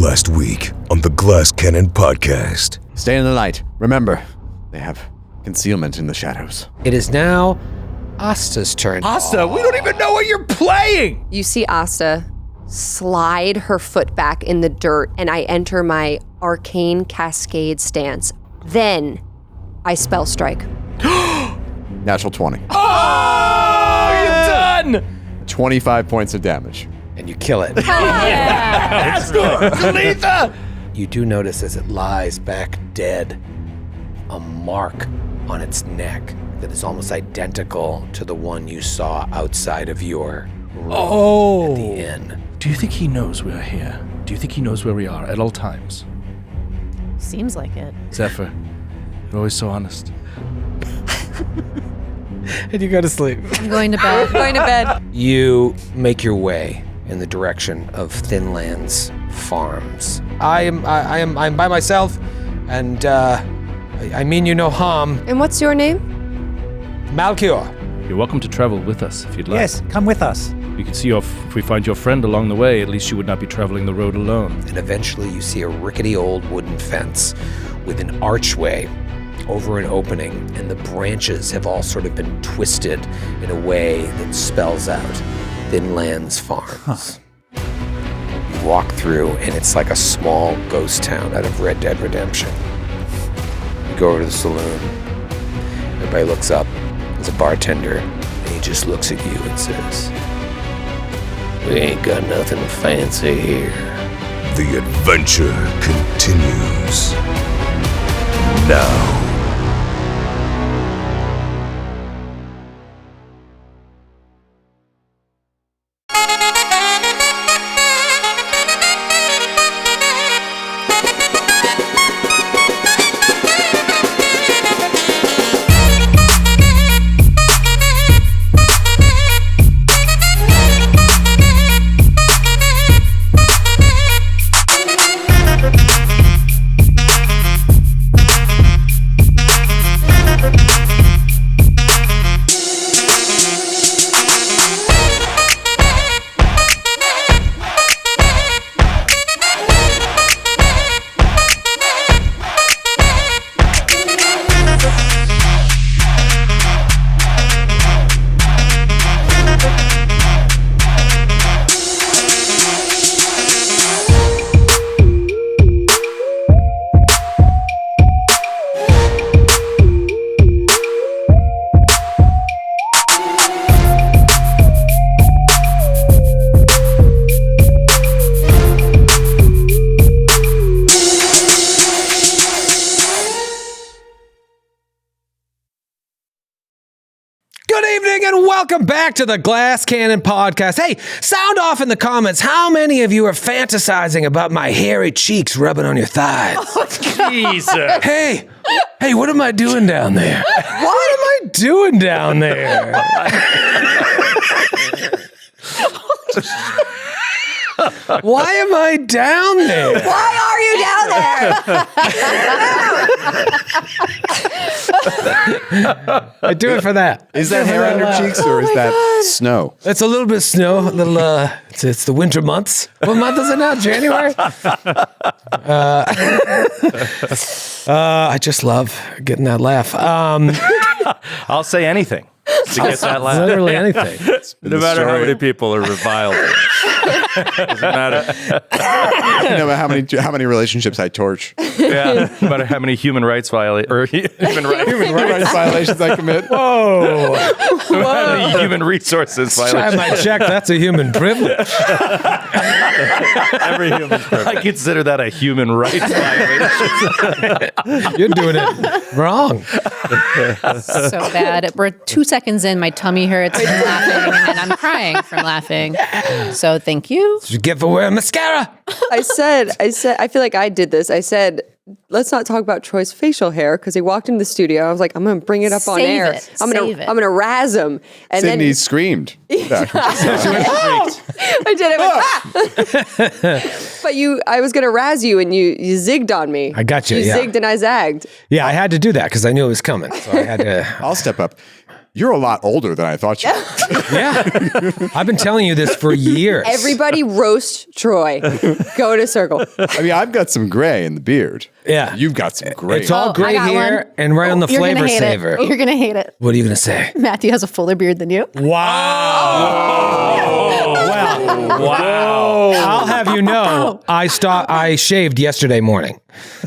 last week on the Glass Cannon Podcast. Stay in the light. Remember, they have concealment in the shadows. It is now Asta's turn. Asta, we don't even know what you're playing! You see Asta slide her foot back in the dirt, and I enter my arcane cascade stance. Then I spell strike. Natural 20. Oh, you're done! 25 points of damage. And you kill it. Letha! You do notice as it lies back dead, a mark on its neck that is almost identical to the one you saw outside of your room at the inn. Do you think he knows we're here? Do you think he knows where we are at all times? Seems like it. Zephyr, you're always so honest. And you go to sleep. I'm going to bed. Going to bed. You make your way in the direction of Thinlands Farms. I'm by myself, and I mean you no harm. And what's your name? Malchior. You're welcome to travel with us if you'd like. Yes, come with us. We could see if we find your friend along the way, at least you would not be traveling the road alone. And eventually you see a rickety old wooden fence with an archway over an opening, and the branches have all sort of been twisted in a way that spells out Thinlands Farms. You walk through, and it's like a small ghost town out of Red Dead Redemption. You go over to the saloon. Everybody looks up. There's a bartender, and he just looks at you and says, "We ain't got nothing fancy here." The adventure continues now. Welcome back to the Glass Cannon Podcast. Hey, sound off in the comments. How many of you are fantasizing about my hairy cheeks rubbing on your thighs? Jesus. Hey, what am I doing down there? What am I doing down there? Why am I down there? Why are you down there? I do it for that. Is that hair on your cheeks or is that snow? It's a little bit of snow. A little. It's the winter months. What month is it now? January. I just love getting that laugh. I'll say anything to get that laugh. Literally anything. No matter how many people are reviled. Doesn't matter. No matter how many relationships I torch. Yeah, no matter how many human rights violations I commit. Whoa. No matter how many human resources Try violations. my check. That's a human privilege. Every human privilege. I consider that a human rights violation. You're doing it wrong. So bad. We're 2 seconds in, my tummy hurts from laughing, and I'm crying from laughing. So thank you. Did you get for wearing mascara? I said, I feel like I did this. I said, let's not talk about Troy's facial hair because he walked into the studio. I was like, I'm going to bring it up on Save air. it. I'm Save it. going to razz him. And Sydney then screamed. I did it. But I was going to razz you and you zigged on me. I got you, You yeah. zigged and I zagged. Yeah, I had to do that because I knew it was coming. So I had to. I'll step up. You're a lot older than I thought you were. Yeah. I've been telling you this for years. Everybody roast Troy. Go in a circle. I mean, I've got some gray in the beard. Yeah. You've got some gray. It's all I gray got here one. and right on the You're gonna flavor hate saver. it. You're going to hate it. What are you going to say? Matthew has a fuller beard than you. Wow. Wow. I'll have you know, I shaved yesterday morning.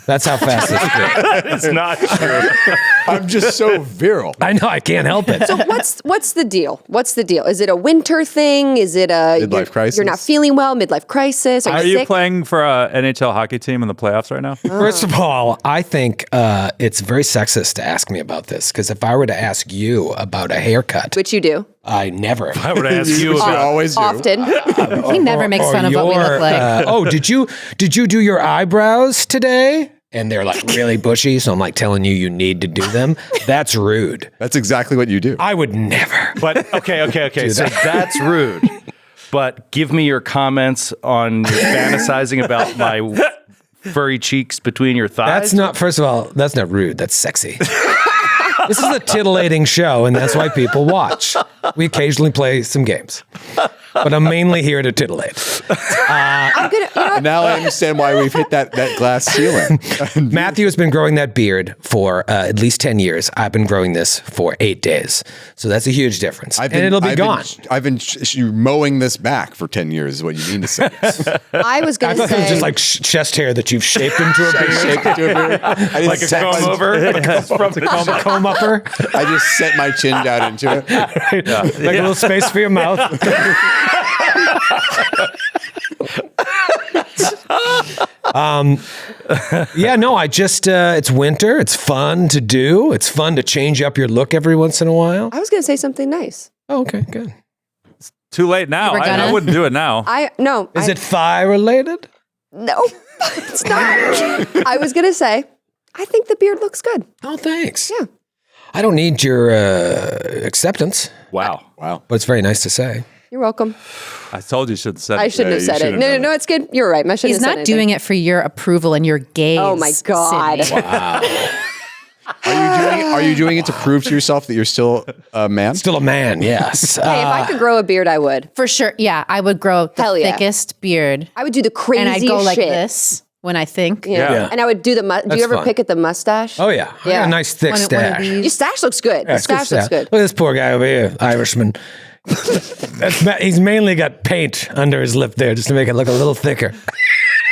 That's how fast this is. It's not true. I'm just so virile. I know, I can't help it. So what's the deal? What's the deal? Is it a winter thing? Is it a Midlife crisis? You're not feeling well, midlife crisis? Are you you sick? playing for an NHL hockey team in the playoffs right now? First of all, I think it's very sexist to ask me about this, because if I were to ask you about a haircut, Which you do I never. I would ask you You about always do. often. He never makes fun of what we look like. Did you do your eyebrows today? And they're like really bushy, so I'm like telling you need to do them. That's rude. That's exactly what you do. I would never. But okay. So that's rude. But give me your comments on your fantasizing about my furry cheeks between your thighs. That's not. First of all, that's not rude. That's sexy. This is a titillating show, and that's why people watch. We occasionally play some games, but I'm mainly here to titillate. I'm gonna. You know what? Now I understand why we've hit that glass ceiling. Matthew has been growing that beard for at least 10 years. I've been growing this for 8 days. So that's a huge difference. And it'll be gone. I've been mowing this back for 10 years is what you mean to say. I was I gonna thought it was say just like chest hair that you've shaped into a beard. Shaped into a beard. I like a comb over from the Comb upper. I just set my chin down into it. Like a little space for your mouth. I just, it's winter. It's fun to do. It's fun to change up your look every once in a while. I was gonna say something nice. Oh, okay, good. Too late now. You were I gonna? wouldn't do it now. Is it thigh related? No, it's not. I was gonna say, I think the beard looks good. Oh, thanks. Yeah. I don't need your acceptance, Wow. but it's very nice to say. You're welcome. I told you should have said I it. shouldn't have you said it. shouldn't have No, it's good. You're right. I shouldn't He's have said not doing it for your approval and your gaze. Oh my God. Sydney. Are you doing it to prove to yourself that you're still a man? Still a man, yes. Hey, if I could grow a beard, I would. For sure. Yeah, I would grow the Hell yeah. thickest beard. I would do the craziest And I'd go like shit. this when I think. Yeah. And I would do the. Do That's you ever fun. pick at the mustache? Oh, yeah. I got Yeah. a nice thick One of stash. these. Your stash looks good. Yeah, The it's good stash looks stash. good. Look at this poor guy over here, Irishman. He's mainly got paint under his lip there just to make it look a little thicker.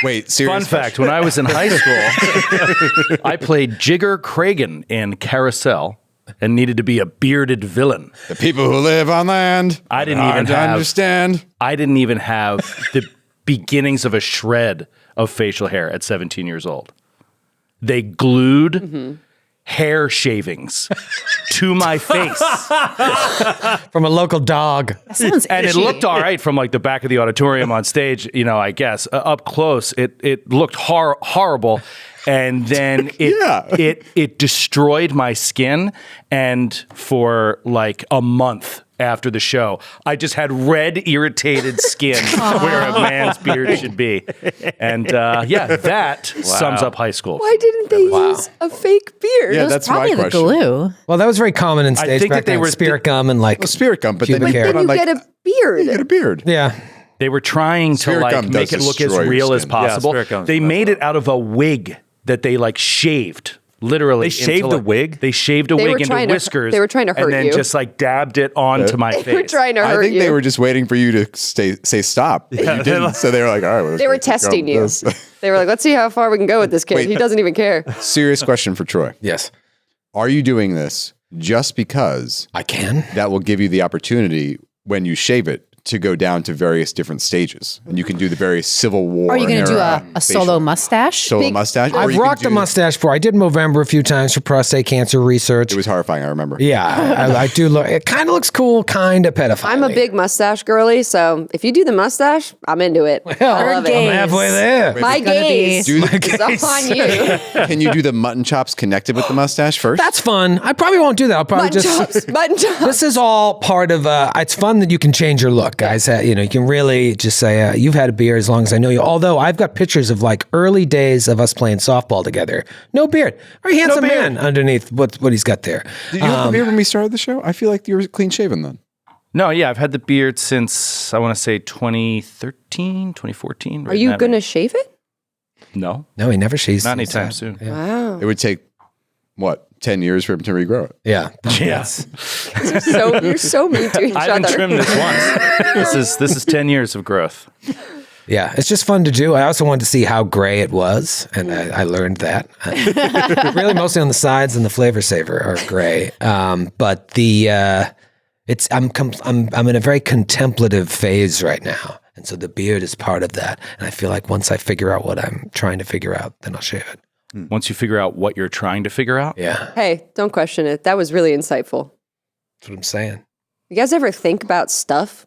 Wait, serious Fun fact, when I was in high school, I played Jigger Cragen in Carousel and needed to be a bearded villain. The people who live on land. I didn't hard even to have- understand. I didn't even have the beginnings of a shred of facial hair at 17 years old. They glued hair shavings to my face. From a local dog. That sounds And it itchy. looked all right from like the back of the auditorium on stage, I guess. Up close, it looked horrible. And then it destroyed my skin. And for like a month after the show, I just had red, irritated skin where a man's beard should be. And that sums up high school. Why didn't they use a fake beard? Yeah, It was that's probably my the question. glue. Well, that was very common in I stage think back that they then. were Spirit gum and like Spirit gum, but pubic then hair. Then you get a beard. You get a beard. Yeah. They were trying to Spirit gum like make does it look as destroy your real as skin. possible. Spirit gum's They messed made it out of a wig that they like shaved. Literally, They shaved into, a wig? They shaved a They were wig into trying to- whiskers. they were trying to hurt and then you. just like dabbed it onto my face. They were trying to I hurt think you. they were just waiting for you to say stop. But you didn't. So they were like, all right. Well, They were let's keep testing going you. with this. They were like, let's see how far we can go with this kid. Wait. He doesn't even care. Serious question for Troy. Yes. Are you doing this just because I can. that will give you the opportunity when you shave it to go down to various different stages? And you can do the various Civil War. Are you going to do era a facial- solo mustache? solo mustache? Or I've you can rocked a do- mustache before. I did Movember a few times for prostate cancer research. It was horrifying. I remember. Yeah, I do look. It kind of looks cool, kind of pedophile. I'm a big mustache girly, so if you do the mustache, I'm into it. I love I'm it. halfway there. My It's gonna be- gaze Do is on you. Can you do the mutton chops connected with the mustache first? That's fun. I probably won't do that. I'll probably Mutton just. chops, mutton chops. This is all part of. It's fun that you can change your look. look, guys, you can really just say, you've had a beard as long as I know you. Although I've got pictures of like early days of us playing softball together. No beard. Very handsome man underneath what he's got there. Did you have the beard when we started the show? I feel like you were clean shaven then. No, yeah, I've had the beard since, I want to say 2013, 2014. Are you going to shave it? No. No, he never shaves. Not anytime soon. Yeah. Wow. It would take, 10 years for him to regrow it? Yeah. Yes. You're so mean to each I other. haven't trimmed this once. This is 10 years of growth. Yeah, it's just fun to do. I also wanted to see how gray it was, and I learned that. Really, mostly on the sides and the flavor saver are gray. But I'm in a very contemplative phase right now, and so the beard is part of that. And I feel like once I figure out what I'm trying to figure out, then I'll shave it. Once you figure out what you're trying to figure out? Yeah, Hey, don't question it. That was really insightful. that's what I'm saying. You guys ever think about stuff?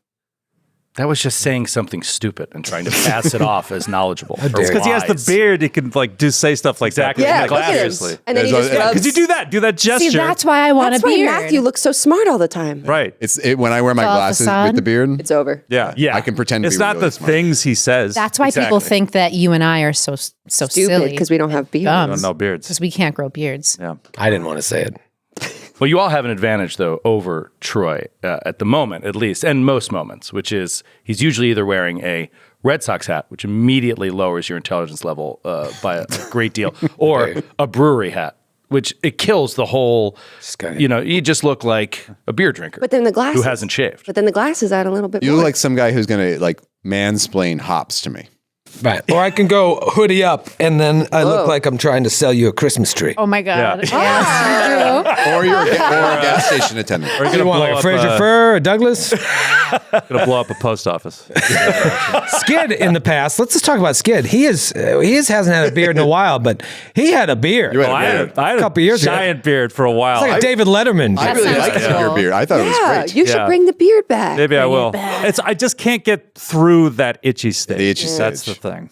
That was just saying something stupid and trying to pass it off as knowledgeable. dare or you. Because he has the wise. beard, he can like say stuff like Exactly. that. Yeah, Like, look at him. seriously. And then he There's just a- rubs. Because you do that gesture. See, that's why I want That's a why beard. Matthew looks so smart all the time. Right. When I wear my It's all glasses facade. with the beard, It's over. Yeah. Yeah. I can pretend to It's be not really the smart. things he says. That's why people Exactly. think that you and I are so Stupid silly. because we don't have beards. Dumb. no beards. Because we can't grow beards. Yeah. I didn't want to say it. Well, you all have an advantage, though, over Troy, at the moment, at least, and most moments, which is he's usually either wearing a Red Sox hat, which immediately lowers your intelligence level by a great deal, or a brewery hat, which it kills the whole, guy. you just look like a beer drinker But then the glasses. who hasn't shaved. But then the glasses add a little bit You more. look like some guy who's going to mansplain hops to me. Right. Or I can go hoodie up, and then I look like I'm trying to sell you a Christmas tree. Oh my God. Yeah. Yes, you do. Or you're a gas station attendant. Or you're You gonna want blow like a up Fraser Fur or Douglas? gonna blow up a post office. Skid in the past. Let's just talk about Skid. He hasn't had a beard in a while, but he had a beard. You had Oh, I had a Couple years ago. giant beard for a while. It's like a David Letterman. I really sounds like cool. your beard. I thought it was yeah, great. you should Yeah. bring the beard back. Maybe I will. I just can't get through that itchy stage. The itchy That's the stage. thing.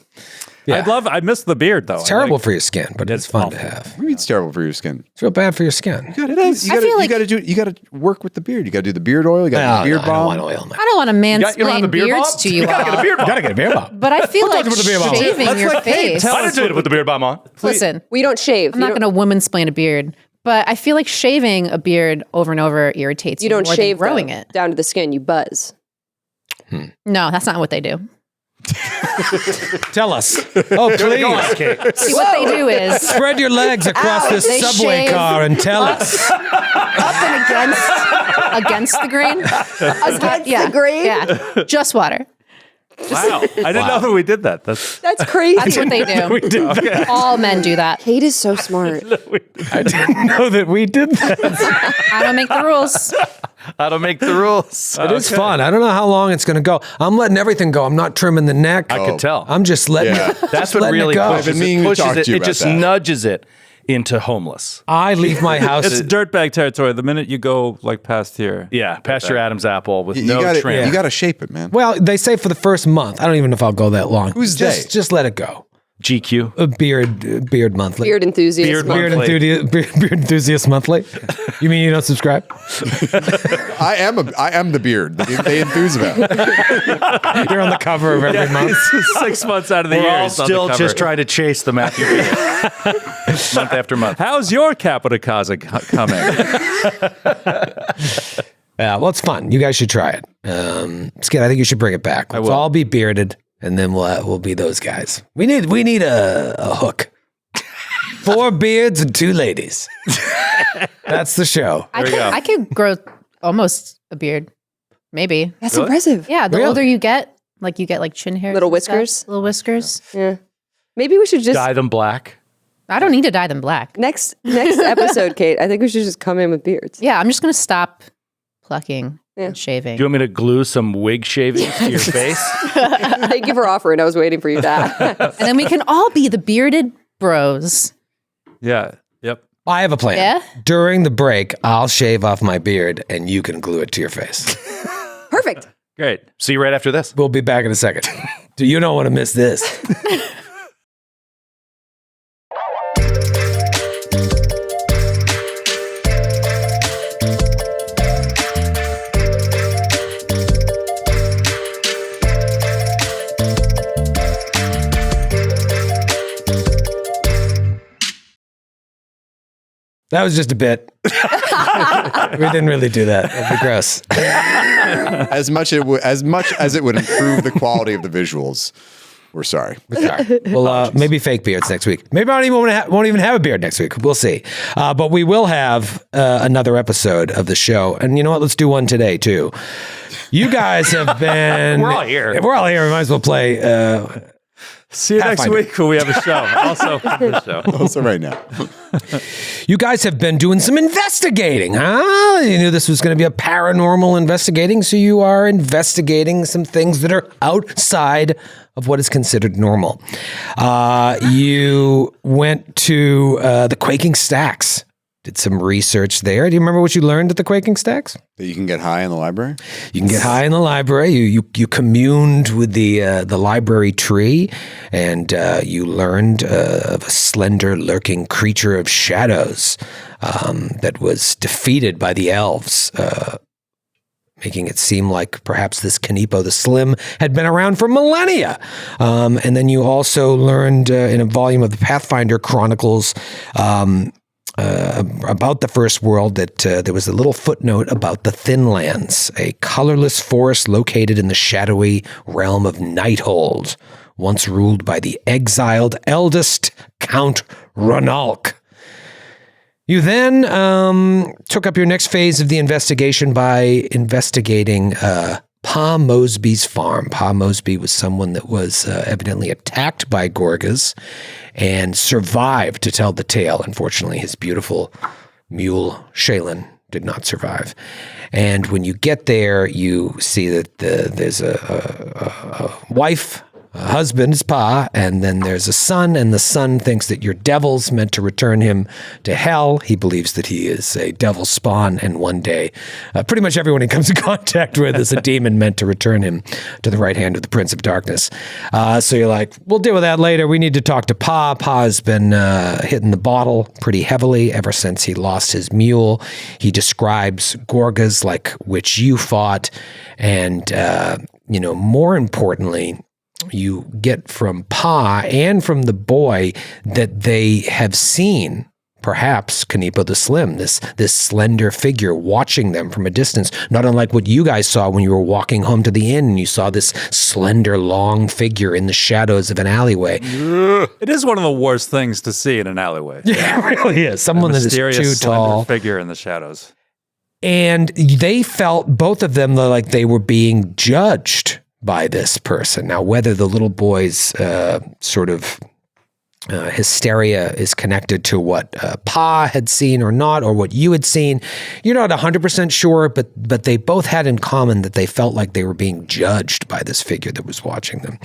Yeah. I miss the beard though. It's terrible for your skin, but it's fun to awful. have. Maybe it's terrible for your skin. It's real bad for your skin. It is. I feel like- You got to work with the beard. You got to do the beard oil. You got to do the beard I don't balm. want oil, man. I don't want to You don't have a mansplain beard beards balm? to you gotta get a all. beard balm. Gotta get a beard balm. But I feel like talking about the beard balm. shaving Let's your like, hey, face. tell I didn't do it with the beard balm on. Listen, We don't shave. I'm not going to woman-splain a beard, but I feel like shaving a beard over and over irritates you. You don't more shave than growing though, it. down to the skin. You buzz. No, that's not what they do. Tell us. Oh, please. See, what they do is Spread your legs across this they subway shave car and tell us. up and against the grain. Against Yeah, the grain? Yeah, just water. Wow. I didn't know that we did that. That's That's crazy. That's what they do. All men do that. Kate is so smart. I didn't know that we did that. I don't make the rules. How to make the rules. It is fun. I don't know how long it's going to go. I'm letting everything go. I'm not trimming the neck. I could tell. I'm just letting Yeah. it. That's just what letting really it go. I've been pushes meaning it. to Pushes talk it. to you It about just that. nudges it into homeless. I leave my house. it's dirtbag territory. The minute you go like past here. Yeah, past your Adam's apple with You no got trim. You got to shape it, man. Well, they say for the first month. I don't even know if I'll go that long. Who's just, they? Just let it go. GQ. A beard monthly. Beard enthusiast. Beard Beard monthly. beard enthusiast monthly. You mean you don't subscribe? I am the beard that they enthuse about. You're on the cover of every month. 6 months out of the We're year. all it's on the still cover. just trying to chase the Matthew Beard. month after month. How's your Capita Casa coming? Yeah, well, it's fun. You guys should try it. Skid, I think you should bring it back. Let's will. all be bearded, and then we'll be those guys. We need a hook. 4 beards and 2 ladies. That's the show. I could grow almost a beard. Maybe. That's impressive. Yeah, the Really? older you get like chin hair. Little and stuff, whiskers? Little whiskers. Yeah. Maybe we should just Dye them black. I don't need to dye them black. next episode, Kate. I think we should just come in with beards. Yeah, I'm just going to stop plucking Yeah. and shaving. Do you want me to glue some wig shavings to your face? Thank you for offering. I was waiting for you to ask. And then we can all be the bearded bros. Yeah. Yep. I have a plan. Yeah? During the break, I'll shave off my beard, and you can glue it to your face. Perfect. Great. See you right after this. We'll be back in a second. You don't want to miss this. That was just a bit. We didn't really do that. That'd be gross. As much as it would improve the quality of the visuals, we're sorry. Well, maybe fake beards next week. Maybe I won't even have a beard next week. We'll see. But we will have another episode of the show. And you know what? Let's do one today, too. You guys have been... We're all here. If we're all here, we might as well play... See you next week when we have a show. Also, this show. Also right now. You guys have been doing some investigating, huh? You knew this was going to be a paranormal investigating, so you are investigating some things that are outside of what is considered normal. You went to the Quaking Stacks. Did some research there. Do you remember what you learned at the Quaking Stacks? That you can get high in the library? You can get high in the library. You communed with the library tree, and you learned of a slender, lurking creature of shadows that was defeated by the elves, making it seem like perhaps this Kanipo the Slim had been around for millennia. And then you also learned in a volume of the Pathfinder Chronicles about the First World that there was a little footnote about the Thinlands, a colorless forest located in the shadowy realm of Nighthold, once ruled by the exiled eldest Count Ronalk. You then took up your next phase of the investigation by investigating Pa Mosby's farm. Pa Mosby was someone that was evidently attacked by Gorgas and survived to tell the tale. Unfortunately, his beautiful mule, Shaylin, did not survive. And when you get there, you see that there's a wife, a husband is Pa, and then there's a son, and the son thinks that you're devils meant to return him to hell. He believes that he is a devil spawn, and one day, pretty much everyone he comes in contact with is a demon meant to return him to the right hand of the Prince of Darkness. So you're like, we'll deal with that later. We need to talk to Pa. Pa has been hitting the bottle pretty heavily ever since he lost his mule. He describes Gorgas, like which you fought, and, more importantly, you get from Pa and from the boy that they have seen perhaps Kanipo the Slim, this slender figure watching them from a distance, not unlike what you guys saw when you were walking home to the inn and you saw this slender, long figure in the shadows of an alleyway. It is one of the worst things to see in an alleyway. Yeah, it really is. Someone that is too tall. Figure in the shadows. And they felt, both of them, like they were being judged by this person. Now, whether the little boy's hysteria is connected to what Pa had seen or not, or what you had seen, you're not 100% sure, but they both had in common that they felt like they were being judged by this figure that was watching them.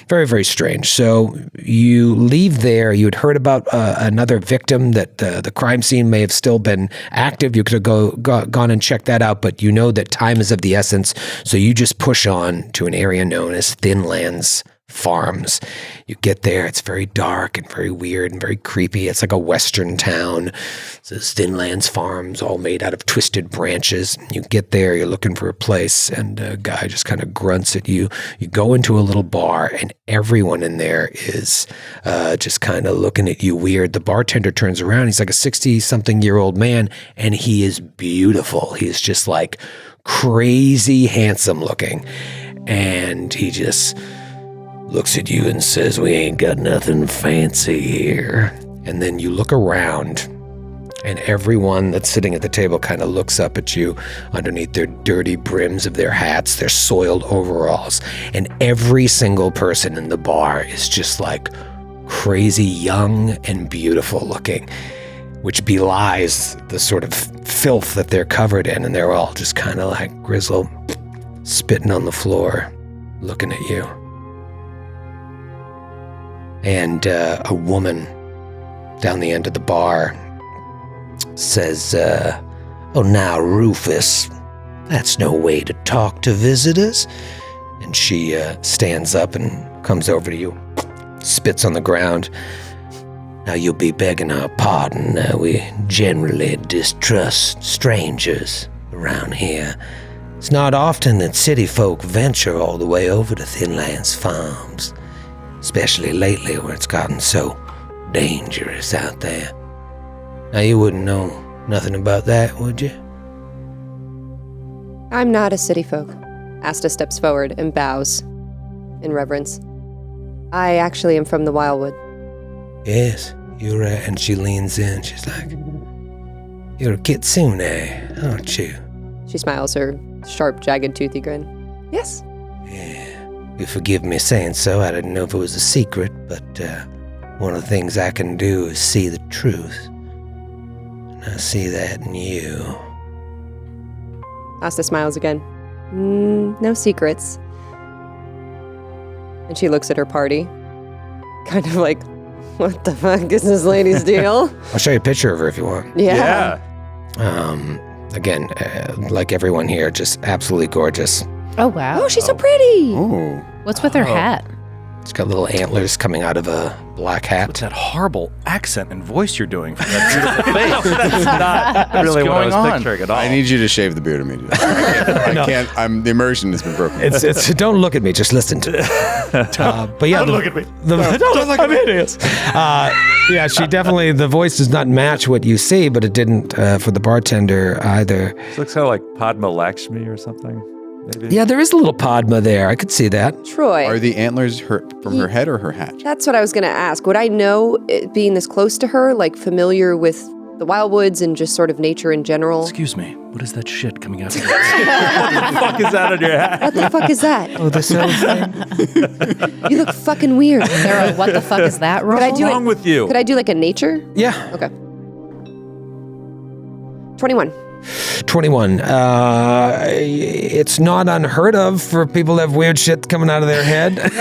Very, very strange. So you leave there. You had heard about another victim, that the crime scene may have still been active. You could have gone and checked that out, but you know that time is of the essence, so you just push on to an area known as Thinlands Farms. You get there, it's very dark and very weird and very creepy. It's like a western town. It says Thinlands Farms, all made out of twisted branches. You get there, you're looking for a place, and a guy just kind of grunts at you. You go into a little bar, and everyone in there is just kind of looking at you weird. The bartender turns around. He's like a 60-something-year-old man, and he is beautiful. He's just like crazy handsome looking. And he just looks at you and says, "We ain't got nothing fancy here." And then you look around, and everyone that's sitting at the table kind of looks up at you underneath their dirty brims of their hats, their soiled overalls. And every single person in the bar is just like crazy young and beautiful looking, which belies the sort of filth that they're covered in. And they're all just kind of like grizzled, spitting on the floor, looking at you. And a woman down the end of the bar says, "Oh, now, Rufus, that's no way to talk to visitors." And she stands up and comes over to you, spits on the ground. "Now, you'll be begging our pardon. We generally distrust strangers around here. It's not often that city folk venture all the way over to Thinlands Farms, especially lately where it's gotten so dangerous out there. Now, you wouldn't know nothing about that, would you? I'm not a city folk. Asta steps forward and bows in reverence. I actually am from the Wildwood. Yes, you're right. And she leans in. She's like, you're a kitsune, aren't you? She smiles her sharp, jagged, toothy grin. Yes. Yeah. You forgive me saying so. I didn't know if it was a secret, but one of the things I can do is see the truth. And I see that in you. Asta smiles again. No secrets. And she looks at her party, kind of like, what the fuck is this lady's deal? I'll show you a picture of her if you want. Yeah. Again, like everyone here, just absolutely gorgeous. Oh, wow. Oh, she's so pretty. Oh. What's with her hat? She's got little antlers coming out of a black hat. What's that horrible accent and voice you're doing for that beautiful face? That's not really what I was going on? picturing at all. I need you to shave the beard immediately. I can't. The immersion has been broken. It's don't look at me, just listen to me. But yeah, don't look at me. Don't look at me. Yeah, she definitely, the voice does not match what you see, but it didn't for the bartender either. She looks kind of like Padma Lakshmi or something. Maybe. Yeah, there is a little Padma there. I could see that. Troy. Are the antlers from her head or her hat? That's what I was going to ask. Would I know, being this close to her, like familiar with the Wildwoods and just sort of nature in general? Excuse me, what is that shit coming out of your What the fuck is that on your hat? What the fuck is that? Oh, this old thing? You look fucking weird. Sarah, what the fuck is that? Could I do What's wrong with you? Could I do like a nature? Yeah. Okay. 21. 21. It's not unheard of for people to have weird shit coming out of their head. What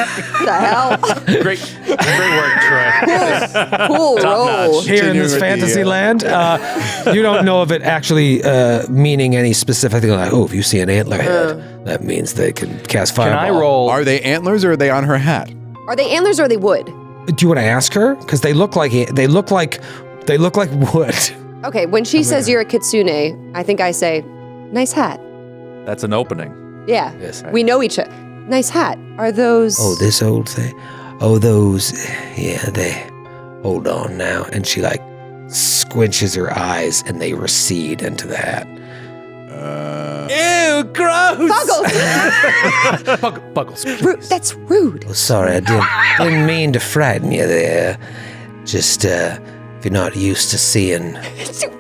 the hell? Great work, Troy. Cool roll. Here in this fantasy land, you don't know of it actually meaning any specific thing like, oh, if you see an antler head, that means they can cast Can fireball. I roll? Are they antlers or are they on her hat? Are they antlers or are they wood? Do you want to ask her? Because they look like wood. Okay, when she says you're a kitsune, I think I say, nice hat. That's an opening. Yeah. Yes. We know each other. Nice hat. Are those... Oh, this old thing? Oh, those... Yeah, they... Hold on now. And she, like, squinches her eyes and they recede into the hat. Ew, gross! Buggles! Buggles, Rude. That's rude. Oh, sorry, I didn't mean to frighten you there. Just, if you're not used to seeing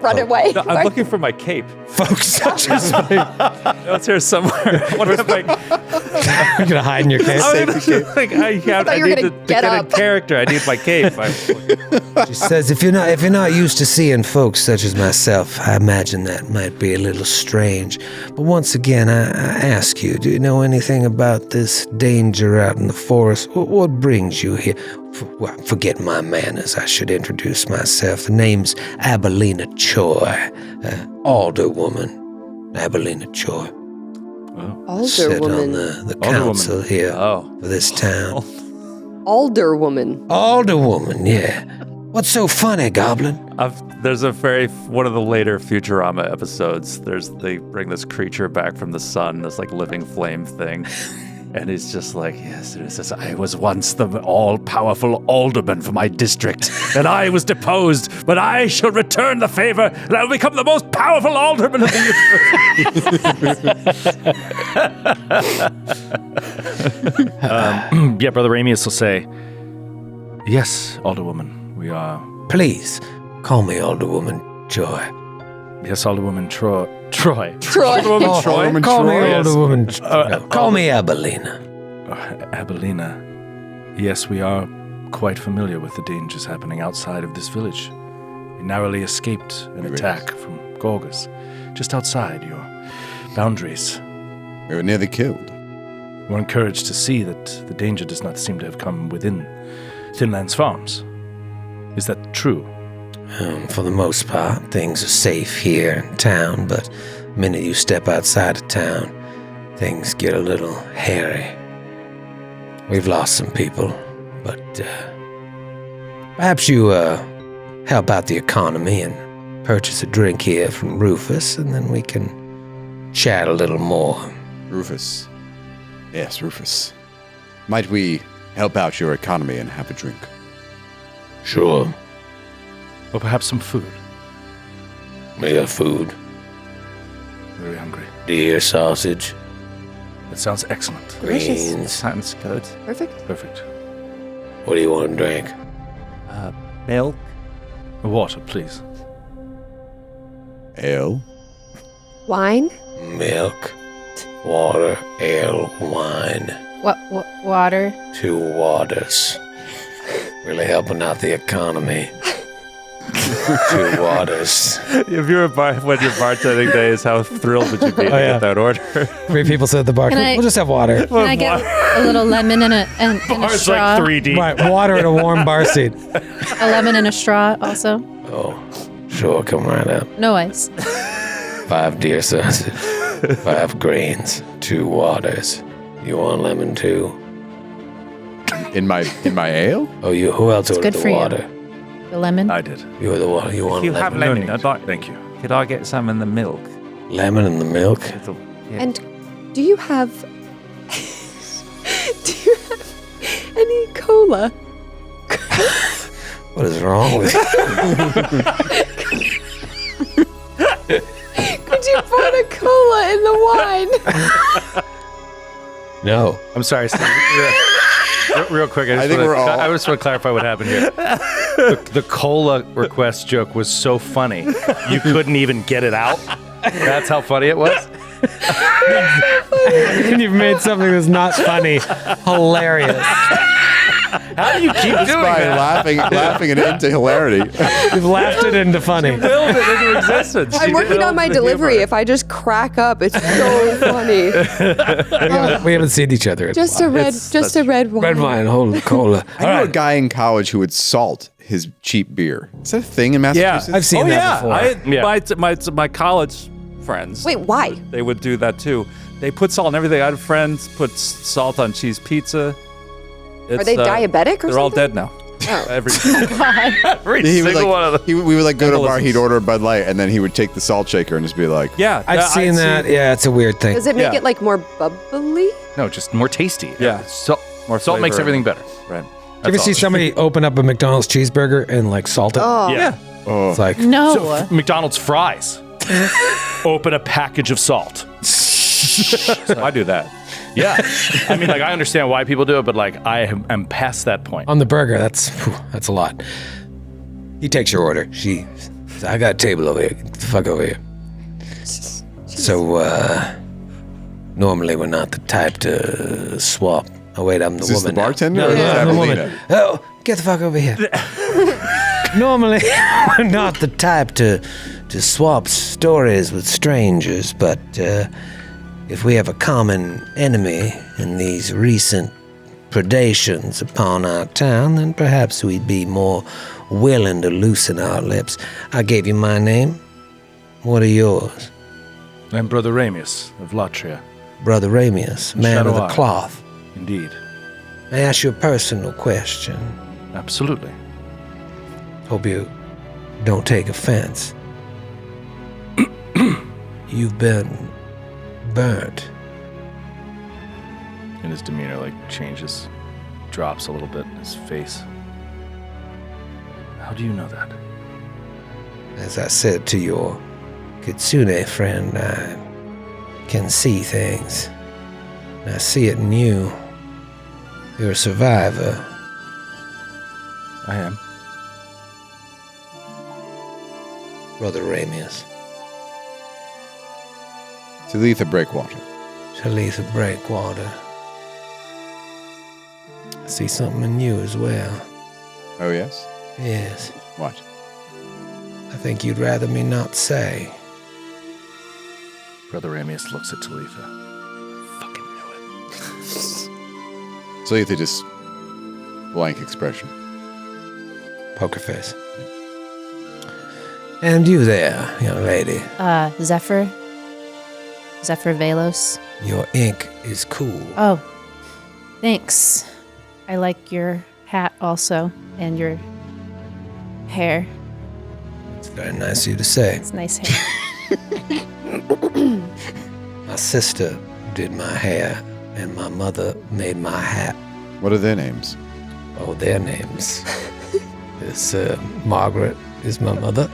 Run away. No, I'm looking for my cape. folks such as me. No, it's here somewhere. What am I? You're gonna hide in your case. I you were need gonna to get get up. in character. I need my cape. She says, if you're not used to seeing folks such as myself, I imagine that might be a little strange. But once again, I ask you, do you know anything about this danger out in the forest? What brings you here? Forget my manners. I should introduce myself. The name's Abelina Choi, alderwoman. Abelina Choi. Sit on Alderwoman. the council here Oh. for this town. Alderwoman. Alderwoman, yeah. What's so funny, Goblin? There's one of the later Futurama episodes. They bring this creature back from the sun, this like living flame thing. And he's just like, yes, it says, I was once the all-powerful alderman for my district, and I was deposed, but I shall return the favor, and I will become the most powerful alderman of the universe. Yeah, Brother Amius will say, yes, Alderwoman, we are. Please, call me Alderwoman Joy. Yes, Alderwoman Troy. Troy. Alderwoman Call me Troy. Alderwoman. Call me Abelina. Abelina. Yes, we are quite familiar with the dangers happening outside of this village. We narrowly escaped an attack from Gorgas, just outside your boundaries. We were nearly killed. We're encouraged to see that the danger does not seem to have come within Thinlands Farms. Is that true? For the most part, things are safe here in town, but the minute you step outside of town, things get a little hairy. We've lost some people, but perhaps you help out the economy and purchase a drink here from Rufus, and then we can chat a little more. Rufus. Yes, Rufus. Might we help out your economy and have a drink? Sure. Or perhaps some food? We got food. Very hungry. Deer sausage. That sounds excellent. Delicious. Mm. Greens. Sounds good. Perfect. Perfect. What do you want to drink? Milk. Water, please. Ale. Wine? Milk, water, ale, wine. What water? 2 waters. Really helping out the economy. 2 waters. If you were when your bartending days, how thrilled would you be to get that order? 3 people sit at the bar. Can I- We'll just have water. Can I get a little lemon and a straw? 3D. Right, water and a warm bar seat. A lemon and a straw also. Oh, sure, come right up. No ice. 5 deer sausage, 5 greens, 2 waters. You want lemon too? In my ale? Oh, who else ordered good the for you. water? The lemon. I did. You were the water. You want You have lemon? lemon. I'd like, Thank you. could I get some in the milk? Lemon in the milk? It'll- yeah. And do you have any cola? What is wrong with you? Could you pour the cola in the wine? No. I'm sorry, Steve. Real quick, I think we're all- I just want to clarify what happened here. The cola request joke was so funny, you couldn't even get it out. That's how funny it was. And you've made something that's not funny hilarious. How do you keep Just doing by that? laughing it into hilarity. You've laughed it into funny. Willed it into existence. I'm working on my delivery. If I just crack up, it's so funny. We haven't seen each other. Just a red wine. Red wine, holy cola. I knew a guy in college who would salt his cheap beer. Is that a thing in Massachusetts? I've seen that before. My college friends. Wait, why? They would do that too. They put salt on everything. I had friends put salt on cheese pizza. Are they diabetic or They're all something? dead now. Oh. Every He would Single one of them. we would like go to a bar, Embolisms. he'd order a Bud Light, and then he would take the salt shaker and just be like, yeah, I've seen that. Yeah, it's a weird thing. Does it make Yeah. it like more bubbly? No, just more tasty. Yeah. Salt More makes flavor. everything better. Right. You ever see somebody open up a McDonald's cheeseburger and like salt it? Oh. Yeah. oh. It's like, No. So, McDonald's fries. Open a package of salt. I do that. Yeah. I mean, like, I understand why people do it, but like, I am past that point. on the burger, that's a lot. He takes your order. She says, I got a table over here. Get the fuck over here. So, normally we're not the type to swap. Oh, wait, I'm the Is this woman the now. bartender? No, or is no, that the Melina? woman. Oh, get the fuck over here. Normally, we're not The type to swap stories with strangers, but if we have a common enemy in these recent predations upon our town, then perhaps we'd be more willing to loosen our lips. I gave you my name. What are yours? I'm Brother Ramius of Latria. Brother Ramius, man of the Shadow Eye. cloth. Indeed. May I ask you a personal question? Absolutely. Hope you don't take offense. You've been burnt. And his demeanor, like, changes, drops a little bit in his face. How do you know that? As I said to your Kitsune friend, I can see things. And I see it in you. You're a survivor. I am. Brother Ramius. Talitha Breakwater. Talitha Breakwater. I see something in you as well. Oh, yes? Yes. What? I think you'd rather me not say. Brother Ramius looks at Talitha. Fucking knew it. Talitha just blank expression. Poker face. And you there, young lady. Zephyr Velos. Your ink is cool. Oh, thanks. I like your hat also, and your hair. It's very nice of you to say. It's nice hair. My sister did my hair, and my mother made my hat. What are their names? Oh, their names. This Margaret is my mother.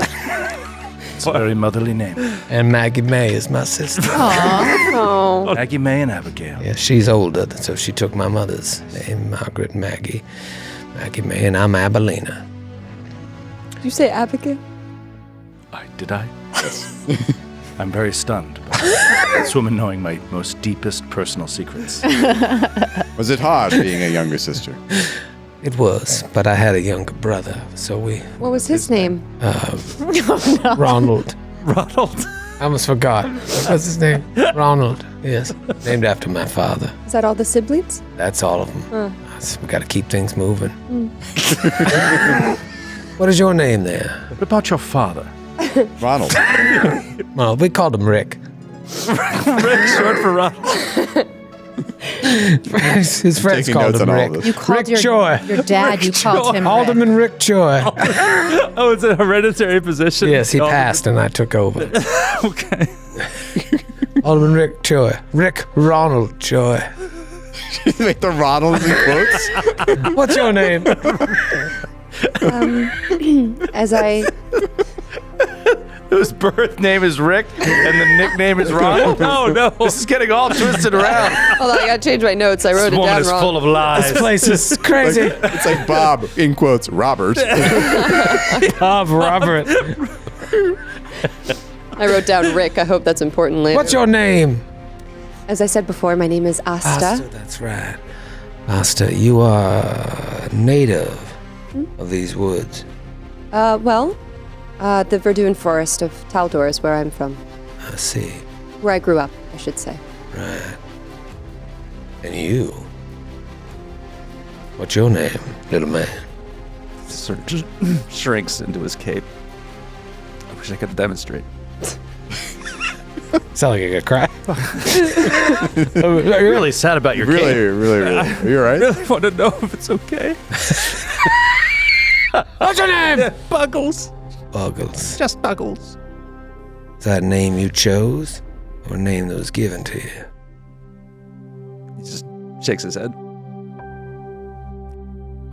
It's a very motherly name. And Maggie May is my sister. Maggie May and Abigail. Yeah, she's older, so she took my mother's name, Margaret Maggie May, and I'm Abelina. Did you say Abigail? Did I? Yes. I'm very stunned by this woman knowing my most deepest personal secrets. Was it hard being a younger sister? It was, but I had a younger brother, so we... What was his name? Ronald. Ronald. I almost forgot. What's his name? Ronald, yes. Named after my father. Is that all the siblings? That's all of them. We got to keep things moving. What is your name there? What about your father? Ronald. Well, we called him Rick. Rick, short for Ronald. His friends Taking called notes him on all Rick. this. You called Rick Joy. your dad, you called him Rick. Alderman Rick Joy. Oh, it's a hereditary position. Yes, he Oh, passed and I took over. Okay. Alderman Rick Joy. Rick Ronald Joy. Make the Ronalds in quotes. What's your name? As I Whose birth name is Rick and the nickname is Ronald? Oh, no. This is getting all twisted around. hold on, I gotta change my notes. I wrote This it woman down is wrong. full of lies. This place is crazy. It's like Bob, in quotes, Robert. Bob Robert. I wrote down Rick. I hope that's important later. What's your name? As I said before, my name is Asta. Asta, that's right. Asta, you are native of these woods. The Verdun Forest of Taldor is where I'm from. I see. Where I grew up, I should say. Right. And you? What's your name, little man? Sort of just shrinks into his cape. I wish I could demonstrate. Sound like you're gonna cry. You're really sad about your really. cape. Are you all right? I really want to know if it's okay. What's your name? Buggles. Buggles. Just Buggles. Is that a name you chose, or a name that was given to you? He just shakes his head.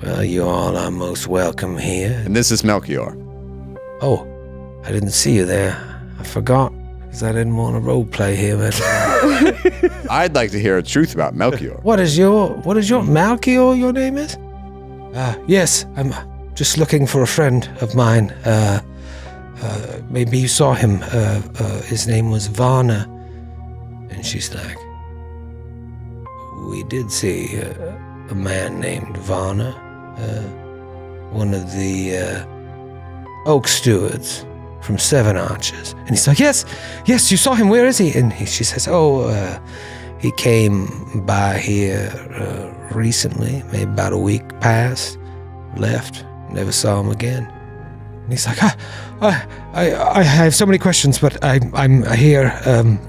Well, you all are most welcome here. And this is Melchior. Oh, I didn't see you there. I forgot, because I didn't want to roleplay him at all. I'd like to hear a truth about Melchior. What is your Malchior, your name is? Yes, I'm just looking for a friend of mine. Maybe you saw him. His name was Varna. And she's like, we did see a man named Varna, one of the Oak Stewards from Seven Arches. And he's like, yes, you saw him. Where is he? And she says, he came by here recently, maybe about a week past, left, never saw him again. And he's like, I have so many questions, but I'm here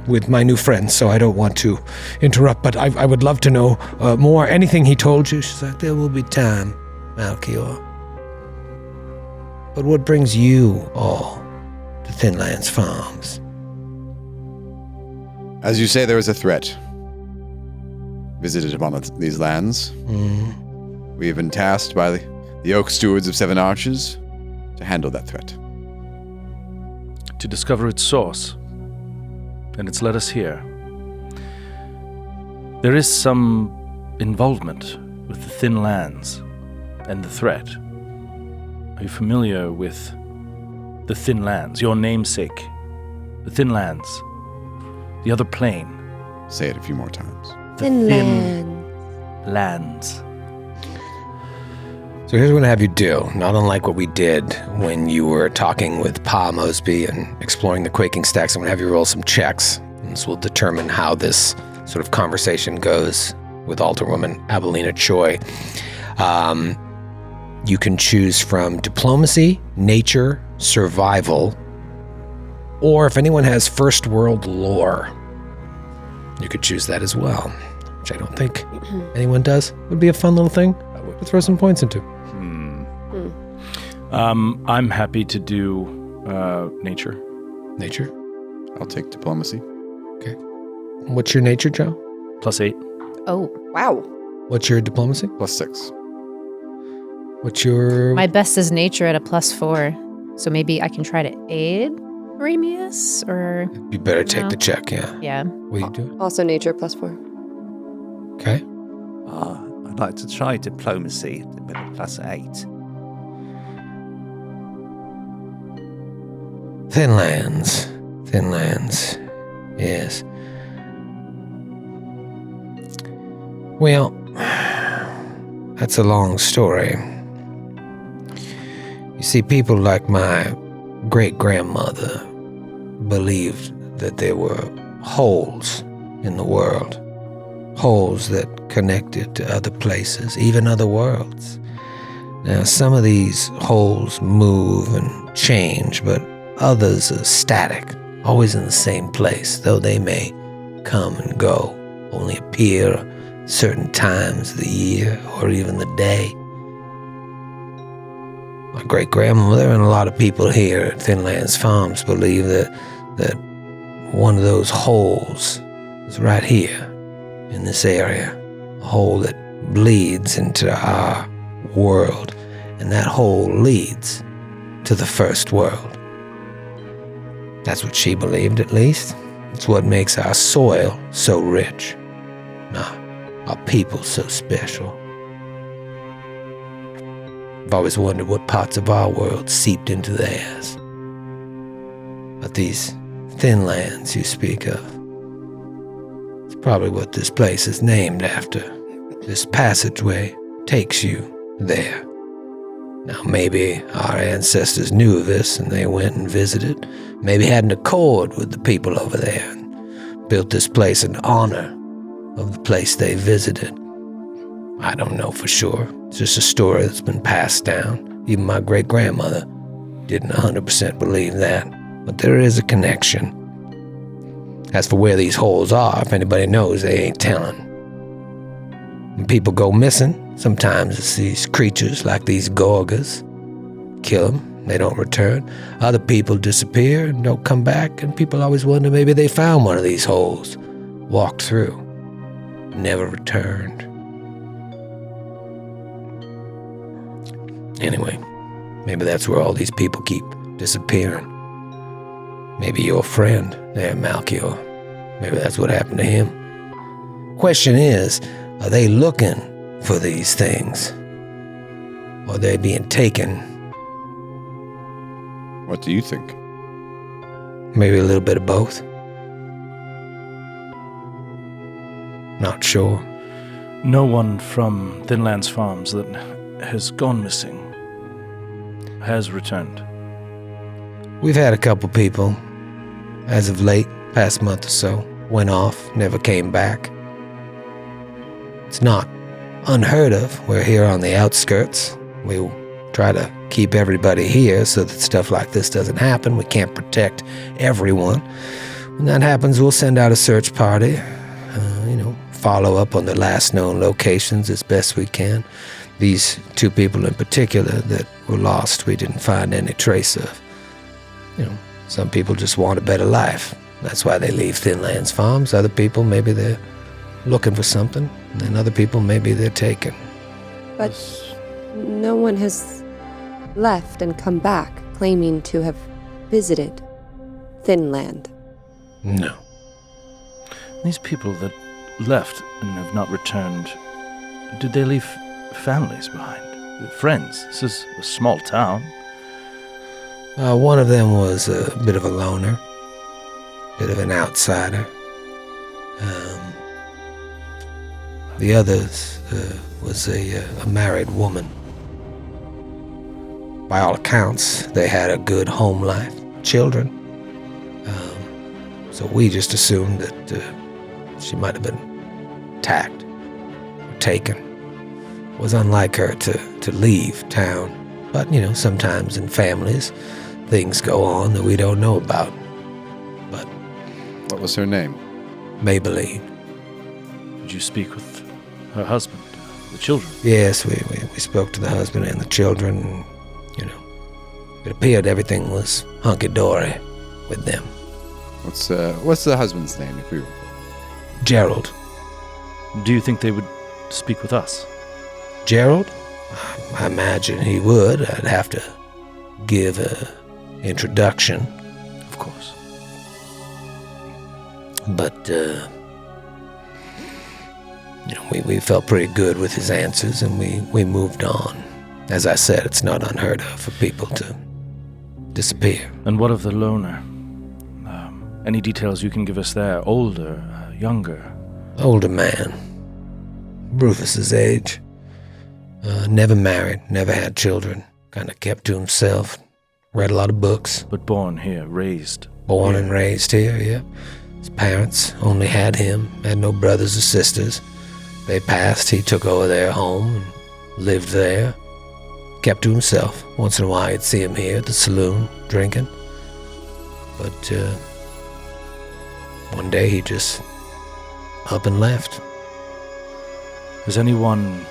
with my new friend, so I don't want to interrupt, but I would love to know more. Anything he told you? She's like, there will be time, Melchior. But what brings you all to Thinlands Farms? As you say, there was a threat visited upon these lands. We have been tasked by the Oak Stewards of Seven Arches to handle that threat. To discover its source. And it's led us here. There is some involvement with the Thin Lands and the threat. Are you familiar with the Thin Lands, your namesake? The Thin Lands. The other plane. Say it a few more times. The Thin Lands. So here's what I'm going to have you do, not unlike what we did when you were talking with Pa Mosby and exploring the Quaking Stacks. I'm going to have you roll some checks, and this will determine how this sort of conversation goes with Alderwoman Abelina Choi. You can choose from diplomacy, nature, survival, or if anyone has first world lore, you could choose that as well, which I don't think anyone does. Would be a fun little thing to throw some points into. I'm happy to do nature. Nature? I'll take diplomacy. Okay. What's your nature, Joe? +8. Oh, Wow. What's your diplomacy? +6. What's your... my best is nature at a +4. So maybe I can try to aid Ramius, or You better take No. the check, yeah. yeah? Will you do Also nature +4. it? Okay. I'd like to try diplomacy with a +8. Thinlands. Yes. Well, that's a long story. You see, people like my great-grandmother believed that there were holes in the world, holes that connected to other places, even other worlds. Now, some of these holes move and change, but others are static, always in the same place, though they may come and go, only appear certain times of the year or even the day. My great-grandmother and a lot of people here at Thinlands Farms believe that one of those holes is right here in this area, a hole that bleeds into our world, and that hole leads to the first world. That's what she believed, at least. It's what makes our soil so rich, our people so special. I've always wondered what parts of our world seeped into theirs. But these thin lands you speak of, it's probably what this place is named after. This passageway takes you there. Now, maybe our ancestors knew of this and they went and visited. Maybe had an accord with the people over there and built this place in honor of the place they visited. I don't know for sure. It's just a story that's been passed down. Even my great-grandmother didn't 100% believe that. But there is a connection. As for where these holes are, if anybody knows, they ain't telling. When people go missing, sometimes it's these creatures like these Gorgas. Kill them, they don't return. Other people disappear and don't come back, and people always wonder maybe they found one of these holes, walked through, never returned. Anyway, maybe that's where all these people keep disappearing. Maybe your friend there, Malchior, maybe that's what happened to him. Question is, are they looking for these things? Or are they being taken? What do you think? Maybe a little bit of both. Not sure. No one from Thinlands Farms that has gone missing has returned. We've had a couple people, as of late, past month or so, went off, never came back. It's not unheard of. We're here on the outskirts. We try to keep everybody here so that stuff like this doesn't happen. We can't protect everyone. When that happens, we'll send out a search party, follow up on the last known locations as best we can. These two people in particular that were lost, we didn't find any trace of. Some people just want a better life. That's why they leave Thinlands Farms. Other people, maybe they're looking for something. And other people, maybe they're taken. But no one has left and come back claiming to have visited Thinland. No. These people that left and have not returned, did they leave families behind? Friends? This is a small town. One of them was a bit of a loner, bit of an outsider. The others was a married woman. By all accounts, they had a good home life, children. So we just assumed that she might have been attacked or taken. It was unlike her to leave town. But, sometimes in families, things go on that we don't know about. But What was her name? Maybelline. Did you speak with her husband, the children? Yes, we spoke to the husband and the children. It appeared everything was hunky-dory with them. What's the husband's name, if you... Gerald. Do you think they would speak with us? Gerald? I imagine he would. I'd have to give an introduction. Of course. But, we felt pretty good with his answers, and we moved on. As I said, it's not unheard of for people to disappear. And what of the loner? Any details you can give us there? Older, younger? Older man. Rufus's age. Never married, never had children. Kind of kept to himself. Read a lot of books. But born here, raised. Born and raised here, yeah. His parents only had him, had no brothers or sisters. They passed, he took over their home and lived there. Kept to himself. Once in a while you'd see him here at the saloon, drinking. But, one day he just up and left. Has anyone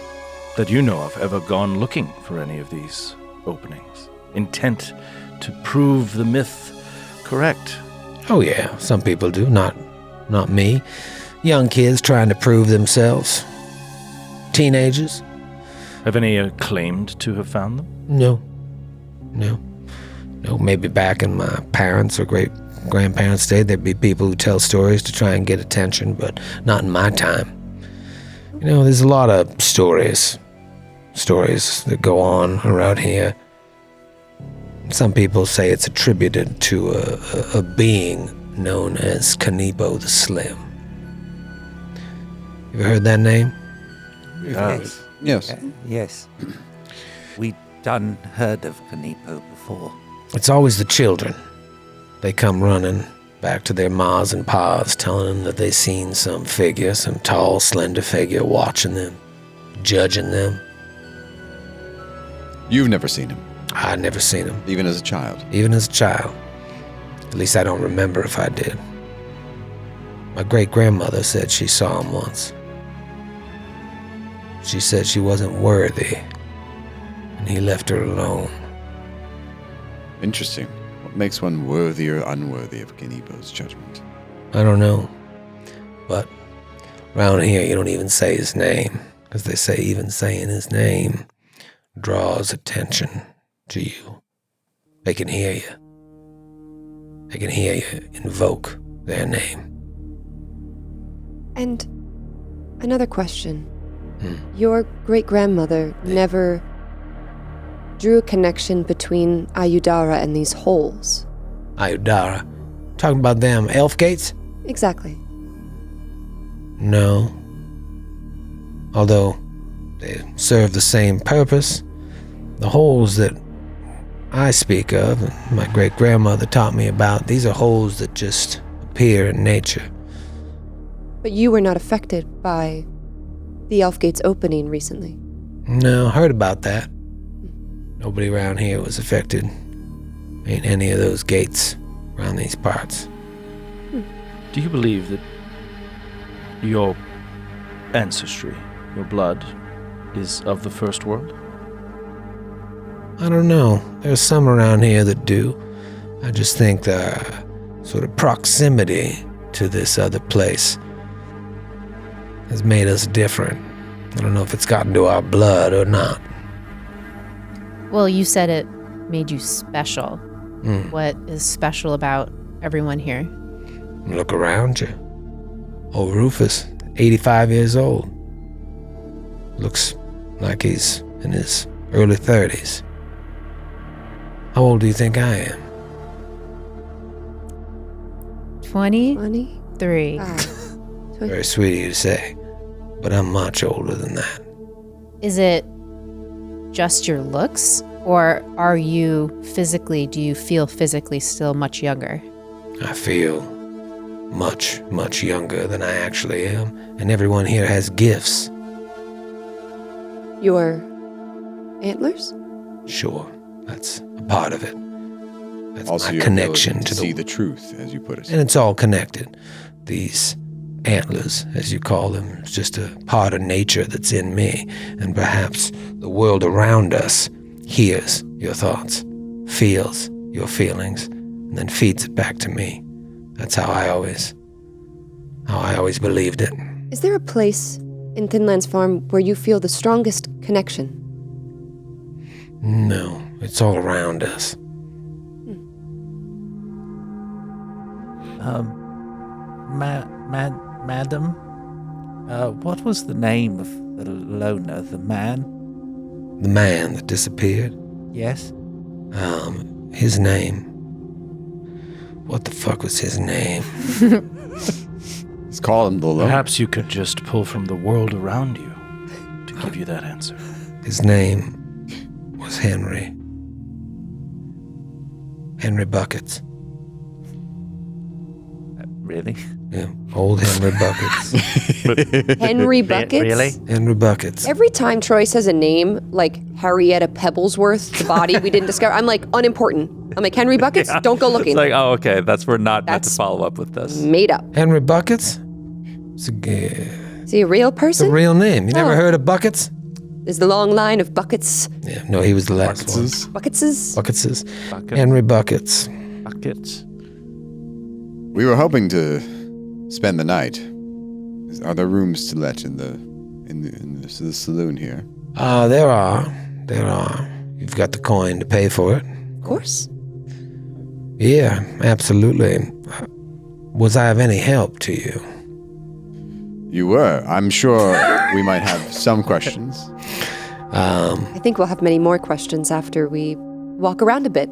that you know of ever gone looking for any of these openings? Intent to prove the myth correct? Oh yeah, some people do, not me. Young kids trying to prove themselves. Teenagers. Have any claimed to have found them? No, maybe back in my parents' or great-grandparents' day, there'd be people who tell stories to try and get attention, but not in my time. There's a lot of stories that go on around here. Some people say it's attributed to a being known as Kanipo the Slim. You ever heard that name? Yes. Yes. We done heard of Kanipo before. It's always the children. They come running back to their mas and pas, telling them that they seen some figure, some tall, slender figure watching them, judging them. You've never seen him? I'd never seen him. Even as a child? Even as a child. At least I don't remember if I did. My great-grandmother said she saw him once. She said she wasn't worthy, and he left her alone. Interesting. What makes one worthy or unworthy of Kanipo's judgment? I don't know. But around here, you don't even say his name, because they say even saying his name draws attention to you. They can hear you. They can hear you invoke their name. And another question. Your great-grandmother never drew a connection between Ayudara and these holes. Ayudara? Talking about them elf gates? Exactly. No. Although they serve the same purpose, the holes that I speak of, and my great-grandmother taught me about, these are holes that just appear in nature. But you were not affected by the elf gates opening recently. No, heard about that. Nobody around here was affected. Ain't any of those gates around these parts. Do you believe that your ancestry, your blood, is of the first world? I don't know. There's some around here that do. I just think the sort of proximity to this other place has made us different. I don't know if it's gotten to our blood or not. Well, you said it made you special. What is special about everyone here? Look around you. Old Rufus, 85 years old. Looks like he's in his early 30s. How old do you think I am? 23. Very sweet of you to say, but I'm much older than that. Is it just your looks, or do you feel physically still much younger? I feel much, much younger than I actually am, and everyone here has gifts. Your antlers? Sure, that's a part of it. That's also my your connection ability to see the truth, as you put it. And it's all connected. These antlers, as you call them, is just a part of nature that's in me, and perhaps the world around us hears your thoughts, feels your feelings, and then feeds it back to me. That's how I always believed it. Is there a place in Thinlands Farm where you feel the strongest connection? No, it's all around us. madam, what was the name of the loner, the man? The man that disappeared? Yes? His name. What the fuck was his name? Let's call him the loner. Perhaps you could just pull from the world around you to give you that answer. His name was Henry. Henry Buckets. Really? Yeah, old Henry Buckets. Henry Buckets? Really? Henry Buckets. Every time Troy says a name, like Harrietta Pebblesworth, the body we didn't discover, I'm like, unimportant. I'm like, Henry Buckets? Don't go looking. It's like, oh, okay, we're not meant to That's- follow up with this. Made up. Henry Buckets? It's Is he a real a person? real name. You never Oh. heard of Buckets? There's the long line of Buckets. Yeah, no, he was the last one. Bucketses? Bucketses. Bucket. Henry Buckets. Buckets. We were hoping to spend the night. Are there rooms to let in the saloon here? There are. You've got the coin to pay for it. Of course. Yeah, absolutely. Was I of any help to you? You were. I'm sure we might have some questions. I think we'll have many more questions after we walk around a bit.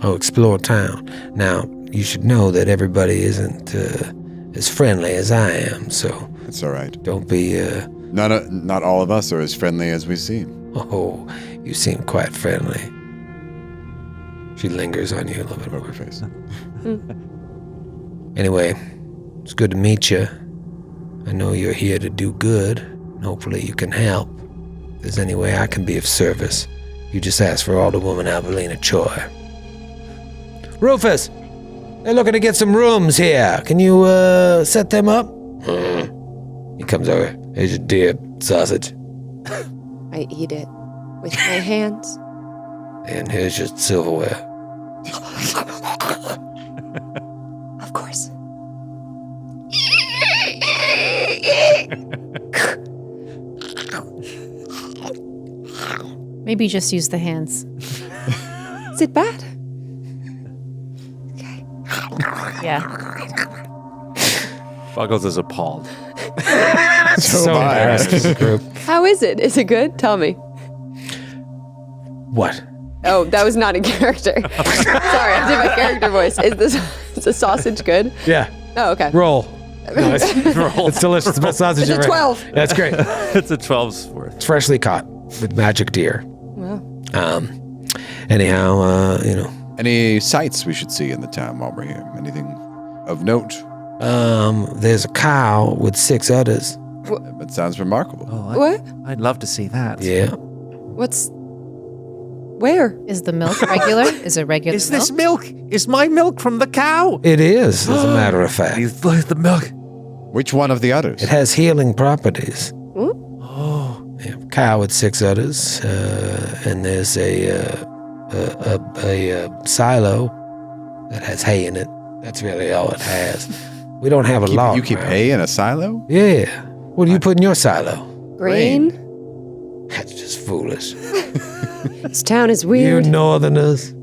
Explore town. Now, you should know that everybody isn't as friendly as I am, so It's all right. don't be, Not all of us are as friendly as we seem. oh, you seem quite friendly. She lingers on you a little bit more. Poker face. Anyway, it's good to meet you. I know you're here to do good, and hopefully you can help. If there's any way I can be of service, you just ask for Alderwoman Alberlina Choi. Rufus! They're looking to get some rooms here. Can you, set them up? He comes over. Here's your deer sausage. I eat it with my hands. And here's your silverware. Of course. Maybe just use the hands. Is it bad? Yeah. Buggles is appalled. So embarrassed in the group. How is it? Is it good? Tell me. What? Oh, that was not a character. Sorry, I did my character voice. Is the sausage good? Yeah. Oh, okay. Roll. No, it's delicious. It's the best sausage It's a ever. 12. That's great. It's a 12's worth. It's freshly caught with magic deer. Wow. Anyhow, Any sights we should see in the town while we're here? Anything of note? there's a cow with 6 udders. That sounds remarkable. What? I'd love to see that. Yeah. What's... Where? Is the milk regular? Is it regular Is this milk? Is my milk from the cow? It is, as a matter of fact. The milk. Which one of the others? It has healing properties. Ooh. Yeah, cow with 6 udders, and there's a silo that has hay in it. That's really all it has. We don't have a lot. You keep around. hay in a silo? Yeah. What do you put in your silo? Grain? That's just foolish. This town is You weird. northerners.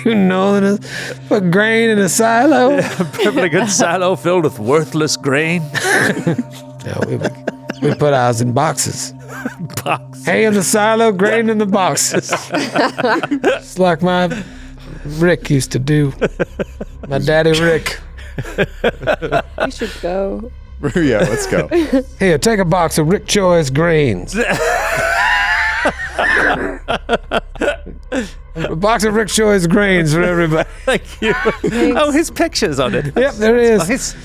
You northerners put grain in a silo? Perfectly good silo filled with worthless grain. No, we put ours in boxes. Box. Hay in the silo, grain in the boxes. It's like my Rick used to do. My daddy Rick. We should go. Yeah, let's go. Here, take a box of Rick Choi's grains. A box of Rick Choi's grains for everybody. Thank you. Oh, his picture's on it. Yep, there is. Nice.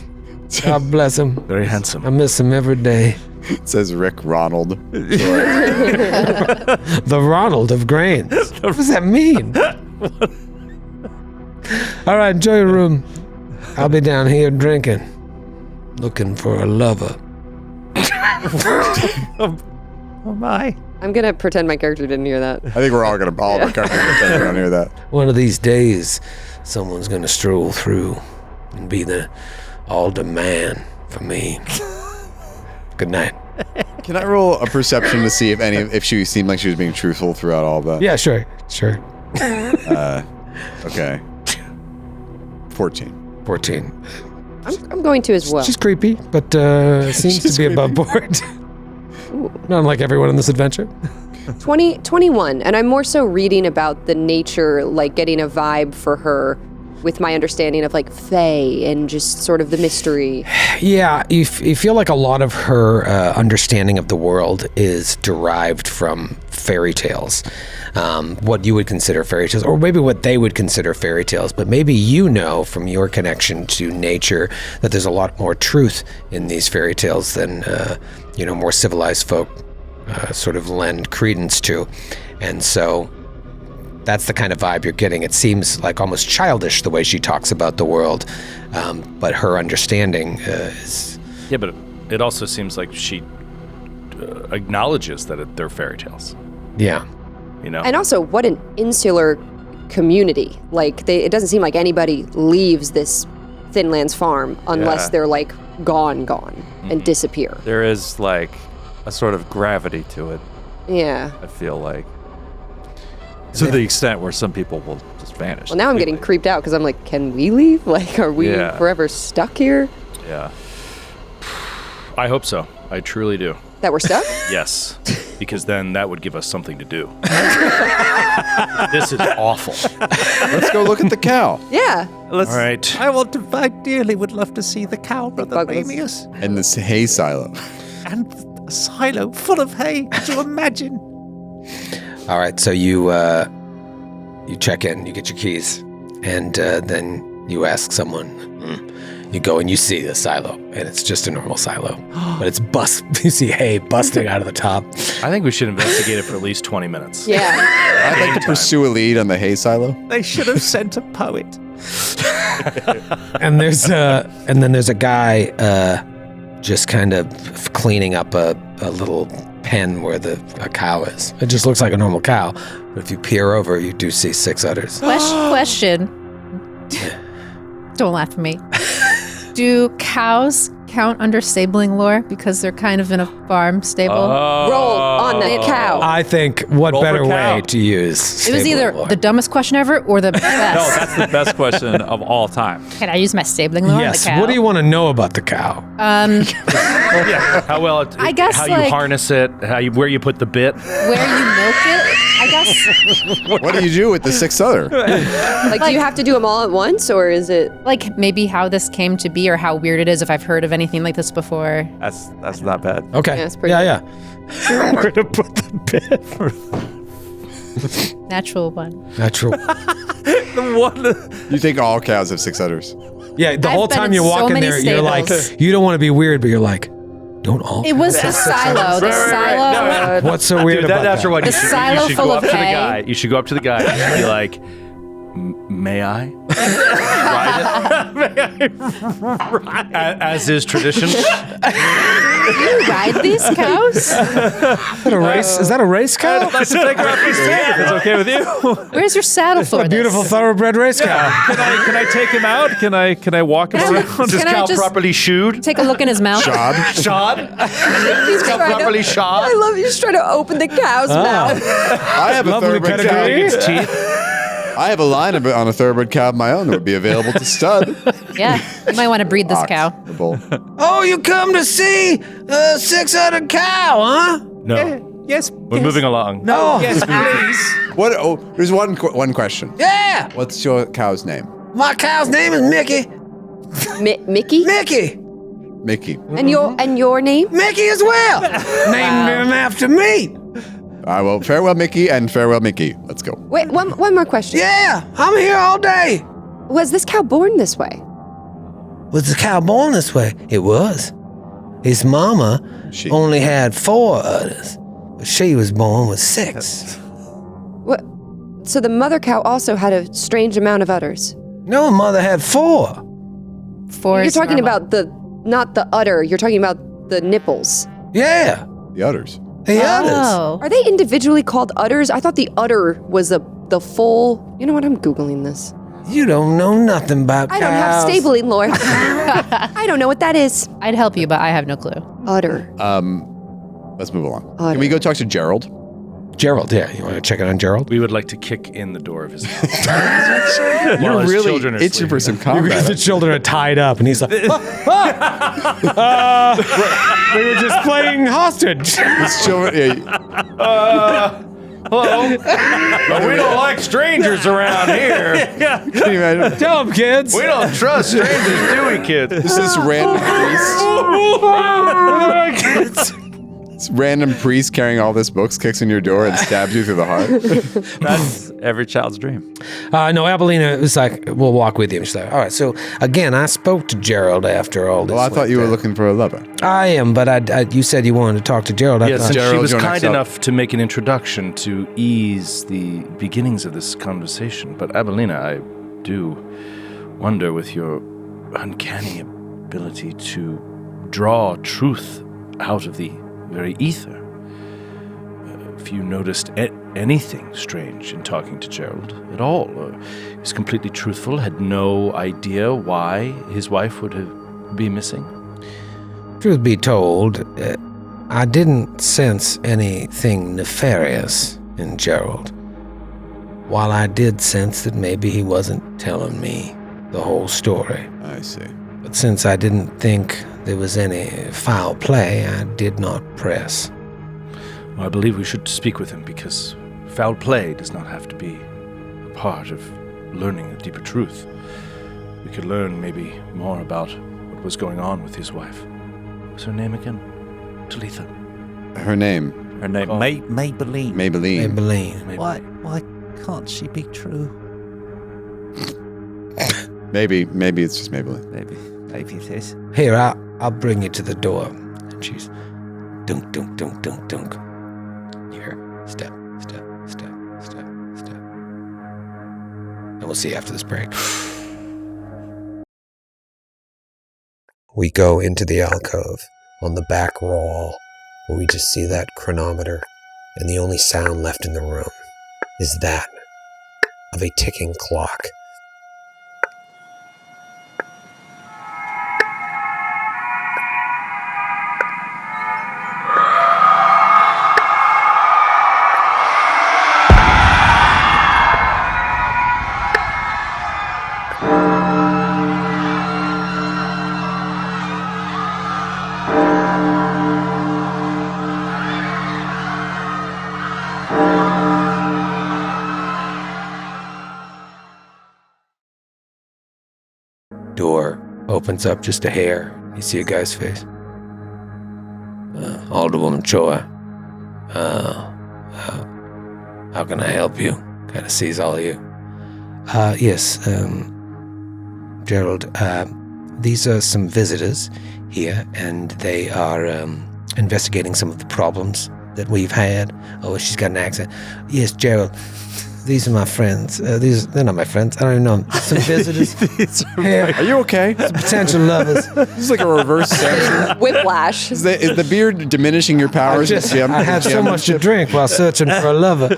God bless him. Very handsome. I miss him every day. It says Rick Ronald. The Ronald of grains. What does that mean? All right, enjoy your room. I'll be down here drinking, looking for a lover. Oh my. I'm going to pretend my character didn't hear that. I think we're all gonna all of our characters are gonna hear that. One of these days, someone's gonna stroll through and be the alder man for me. Good night. Can I roll a perception to see if she seemed like she was being truthful throughout all of that? Yeah, sure. Okay. 14. 14. I'm going to as well. She's creepy, but seems to be above board. Not unlike everyone in this adventure. 21, and I'm more so reading about the nature, like getting a vibe for her with my understanding of like Fae and just sort of the mystery. Yeah, you feel like a lot of her understanding of the world is derived from fairy tales. What you would consider fairy tales, or maybe what they would consider fairy tales, but maybe you know from your connection to nature that there's a lot more truth in these fairy tales than, more civilized folk sort of lend credence to. And so that's the kind of vibe you're getting. It seems like almost childish the way she talks about the world, but her understanding is... Yeah, but it also seems like she acknowledges that they're fairy tales. Yeah. And also, what an insular community. Like, it doesn't seem like anybody leaves this Thinlands farm unless they're like gone and disappear. There is like a sort of gravity to it. Yeah. I feel like. To the extent where some people will just vanish. Well, now I'm getting creeped out because I'm like, can we leave? Like, are we forever stuck here? Yeah. I hope so. I truly do. That we're stuck? Yes. Because then that would give us something to do. This is awful. Let's go look at the cow. Yeah. All right. I dearly would love to see the cow, Brother Ramius. And this hay silo. And a silo full of hay. Could you imagine? All right, so you check in, you get your keys, and then you ask someone. You go and you see the silo, and it's just a normal silo, but it's you see hay busting out of the top. I think we should investigate it for at least 20 minutes. Yeah. I'd like to pursue a lead on the hay silo. They should have sent a poet. And there's a guy just kind of cleaning up a little pen where a cow is. It just looks like a normal cow, but if you peer over, you do see 6 udders. Question. Don't laugh at me. Do cows count under stabling lore because they're kind of in a farm stable? Roll on the cow. I think what Roll better for cow. way to use It was either stabling lore. the dumbest question ever or the No, best. that's the best question of all time. Can I use my stabling lore Yes. on the cow? What do you want to know about the cow? How well I guess, how like- you harness it, where you put the bit. Where you milk it? I guess. What do you do with the 6 other? Like, do you have to do them all at once, or is it? Like maybe how this came to be or how weird it is if I've heard of anything like this before. That's not bad. Okay. Yeah, it's pretty Yeah. Where to put the bit? Natural one. Natural. You think all cows have 6 udders? Yeah, the I've whole been time in you walk so in many there, you're like, stables. you don't want to be weird, but you're like, don't all. It was the silo. The silo. What's so weird Dude, about after that? what The you should silo go full up of to the hay. guy. You should go up to the guy and be like, "May I?" Ride it. As is tradition. Do you ride these cows? Is that a race? Is that a race cow? I'd like to take her off the stage if it's okay with you. Where's your saddle for A beautiful this? thoroughbred race cow. Can I take him out? Can I walk him around? Is this Can I cow just- properly shoed? Take a look in his mouth. Shod? He's Cow trying properly I shod? love you just trying to open the cow's mouth. I have a Lovely thoroughbred cow. pedigree. Its teeth. I have a line on a thoroughbred cow of my own that would be available to stud. Yeah, you might want to breed this Ox, cow. or bull. Oh, you come to see a 600 cow, huh? No. Yes. We're moving along. No. Yes, please. What? Oh, there's one question. Yeah. What's your cow's name? My cow's name is Mickey. Mickey? Mickey. Mickey. And your name? Mickey as well. Named him after me. Well, farewell, Mickey, and farewell, Mickey. Let's go. Wait, one more question. Yeah, I'm here all day. Was this cow born this way? Was the cow born this way? It was. His mama She. only had 4 udders, but she was born with 6. What? So the mother cow also had a strange amount of udders. No, mother had 4. You're talking about not the udder. You're talking about the nipples. Yeah, The udders. the udders. Oh. Are they individually called udders? I thought the udder was the full. You know what? I'm Googling this. You don't know nothing about cows. I don't have stabling lore. I don't know what that is. I'd help you, but I have no clue. Udder. Let's move along. Udder. Can we go talk to Gerald? Gerald, yeah. You want to check it on Gerald? We would like to kick in the door of his house. You're his really children are itching for some The combat. children are tied up, and he's like, we were just playing hostage. It's children, Hello. But we don't like strangers around here. can you imagine? Tell them, kids. We don't trust strangers, do we, kids? This is random priest. This random priest carrying all this books kicks in your door and stabs you through the heart. That's every child's dream. No, Abelina was like, we'll walk with you. She's like, all right. So, again, I spoke to Gerald after all this. Well, I thought you were looking for a lover. I am, but you said you wanted to talk to Gerald. I Yes, thought- and she Gerald, was your kind next up. enough to make an introduction to ease the beginnings of this conversation. But Abelina, I do wonder with your uncanny ability to draw truth out of the very ether. If you noticed anything strange in talking to Gerald at all, or he's completely truthful, had no idea why his wife would be missing. Truth be told, I didn't sense anything nefarious in Gerald. While I did sense that maybe he wasn't telling me the whole story. I see. But since I didn't think there was any foul play, I did not press. Well, I believe we should speak with him because foul play does not have to be a part of learning a deeper truth. We could learn maybe more about what was going on with his wife. What was her name again? Talitha. Her name, Her name, Maybelline. Maybelline. Maybelline. Why can't she be true? Maybe it's just Maybelline. Maybe it is. Here, I'll bring you to the door. And she's dunk, dunk, dunk, dunk, dunk. Here, step, step, step, step, step. And we'll see you after this break. We go into the alcove on the back wall where we just see that chronometer, and the only sound left in the room is that of a ticking clock. Door opens up just a hair. You see a guy's face. Alderwoman Choi. How can I help you? Kind of sees all of you. Yes, Gerald. These are some visitors here, and they are investigating some of the problems that we've had. Oh, she's got an accent. Yes, Gerald. These are my friends. They're not my friends. I don't even know them. Some visitors. Here. Are you okay? Potential lovers. This is like a reverse Samson. Whiplash. Is the beard diminishing your powers? I had so much to drink while searching for a lover.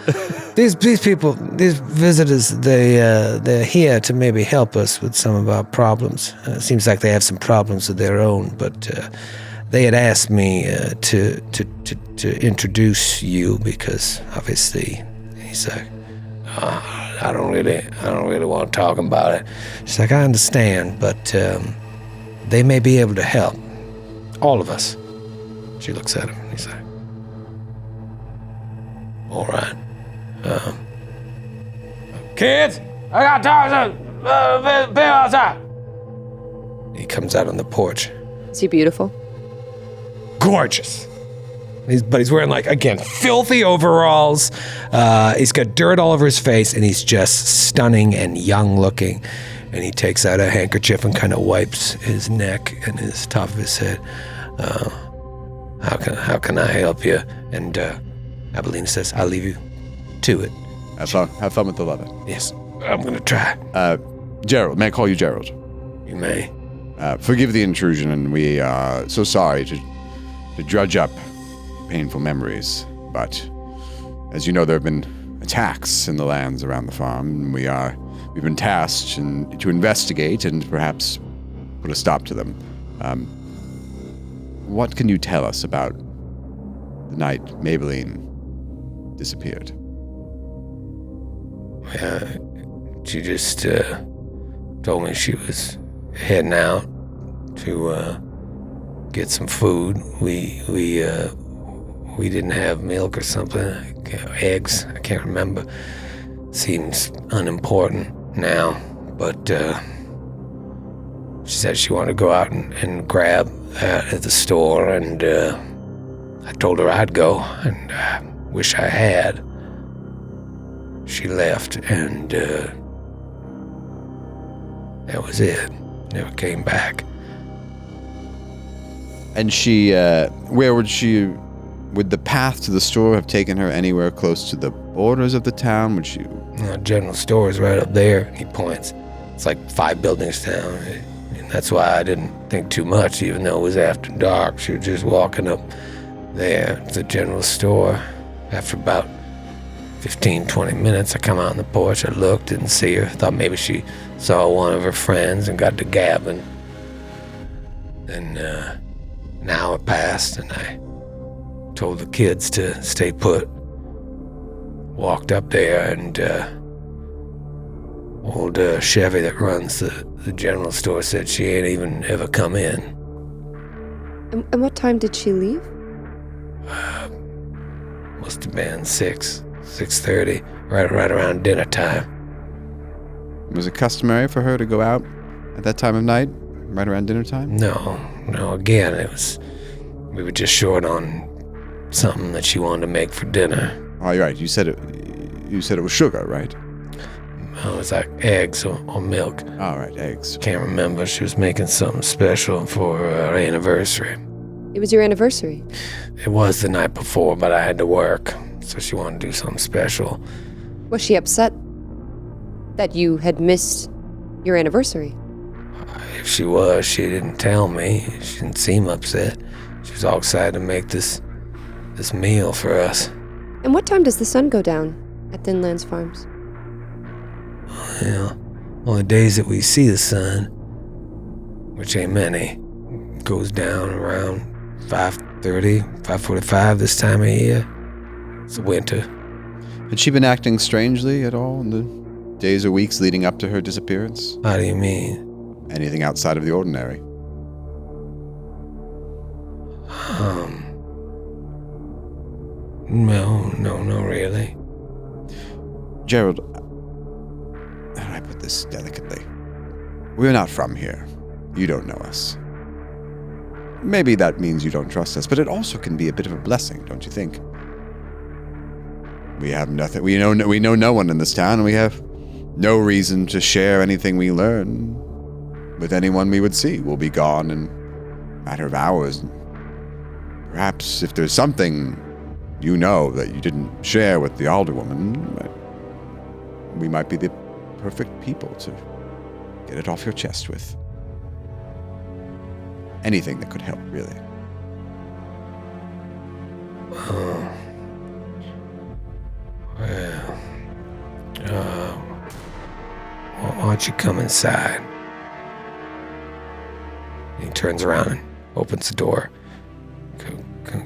These people, these visitors, they're here to maybe help us with some of our problems. It seems like they have some problems of their own, but they had asked me to introduce you because obviously he's like, I don't really want to talk about it. She's like, I understand, but they may be able to help. All of us. She looks at him and he's like, all right. Kids, I got to be outside. He comes out on the porch. Is he beautiful? Gorgeous. But he's wearing, like, again, filthy overalls. He's got dirt all over his face, and he's just stunning and young looking. And he takes out a handkerchief and kind of wipes his neck and his top of his head. How can I help you? And Abelina says, I'll leave you to it. Have fun with the lover. Yes, I'm going to try. Gerald, may I call you Gerald? You may. Forgive the intrusion, and we are so sorry to drudge up painful memories, but as you know, there have been attacks in the lands around the farm, and we've been tasked to investigate and perhaps put a stop to them. What can you tell us about the night Maybelline disappeared? She just told me she was heading out to get some food. We didn't have milk or something, eggs. I can't remember. Seems unimportant now, but she said she wanted to go out and grab at the store, and I told her I'd go, and I wish I had. She left, and that was it. Never came back. And she, would the path to the store have taken her anywhere close to the borders of the town? Would she? General store is right up there, he points. It's like 5 buildings down. And that's why I didn't think too much, even though it was after dark. She was just walking up there to the general store. After about 15, 20 minutes, I come out on the porch. I looked, didn't see her. Thought maybe she saw one of her friends and got to gabbing. Then an hour passed, and I told the kids to stay put. Walked up there, and old Chevy that runs the general store said she ain't even ever come in. And what time did she leave? Must have been 6:30, right around dinner time. Was it customary for her to go out at that time of night, right around dinner time? No, again, we were just short on something that she wanted to make for dinner. Oh, you're right. You said it was sugar, right? Oh, it was like eggs or milk. All right, eggs. Can't remember. She was making something special for our anniversary. It was your anniversary. It was the night before, but I had to work, so she wanted to do something special. Was she upset that you had missed your anniversary? If she was, she didn't tell me. She didn't seem upset. She was all excited to make this meal for us. And what time does the sun go down at Thinlands Farms? Well, on the days that we see the sun, which ain't many, goes down around 5:30, 5:45 this time of year. It's winter. Had she been acting strangely at all in the days or weeks leading up to her disappearance? How do you mean? Anything outside of the ordinary? No, really. Gerald, how do I put this delicately? We're not from here. You don't know us. Maybe that means you don't trust us, but it also can be a bit of a blessing, don't you think? We have nothing. We know no one in this town, and we have no reason to share anything we learn with anyone we would see. We'll be gone in a matter of hours. Perhaps if there's something you know that you didn't share with the alderwoman, we might be the perfect people to get it off your chest with. Anything that could help, really. Why don't you come inside? He turns around and opens the door.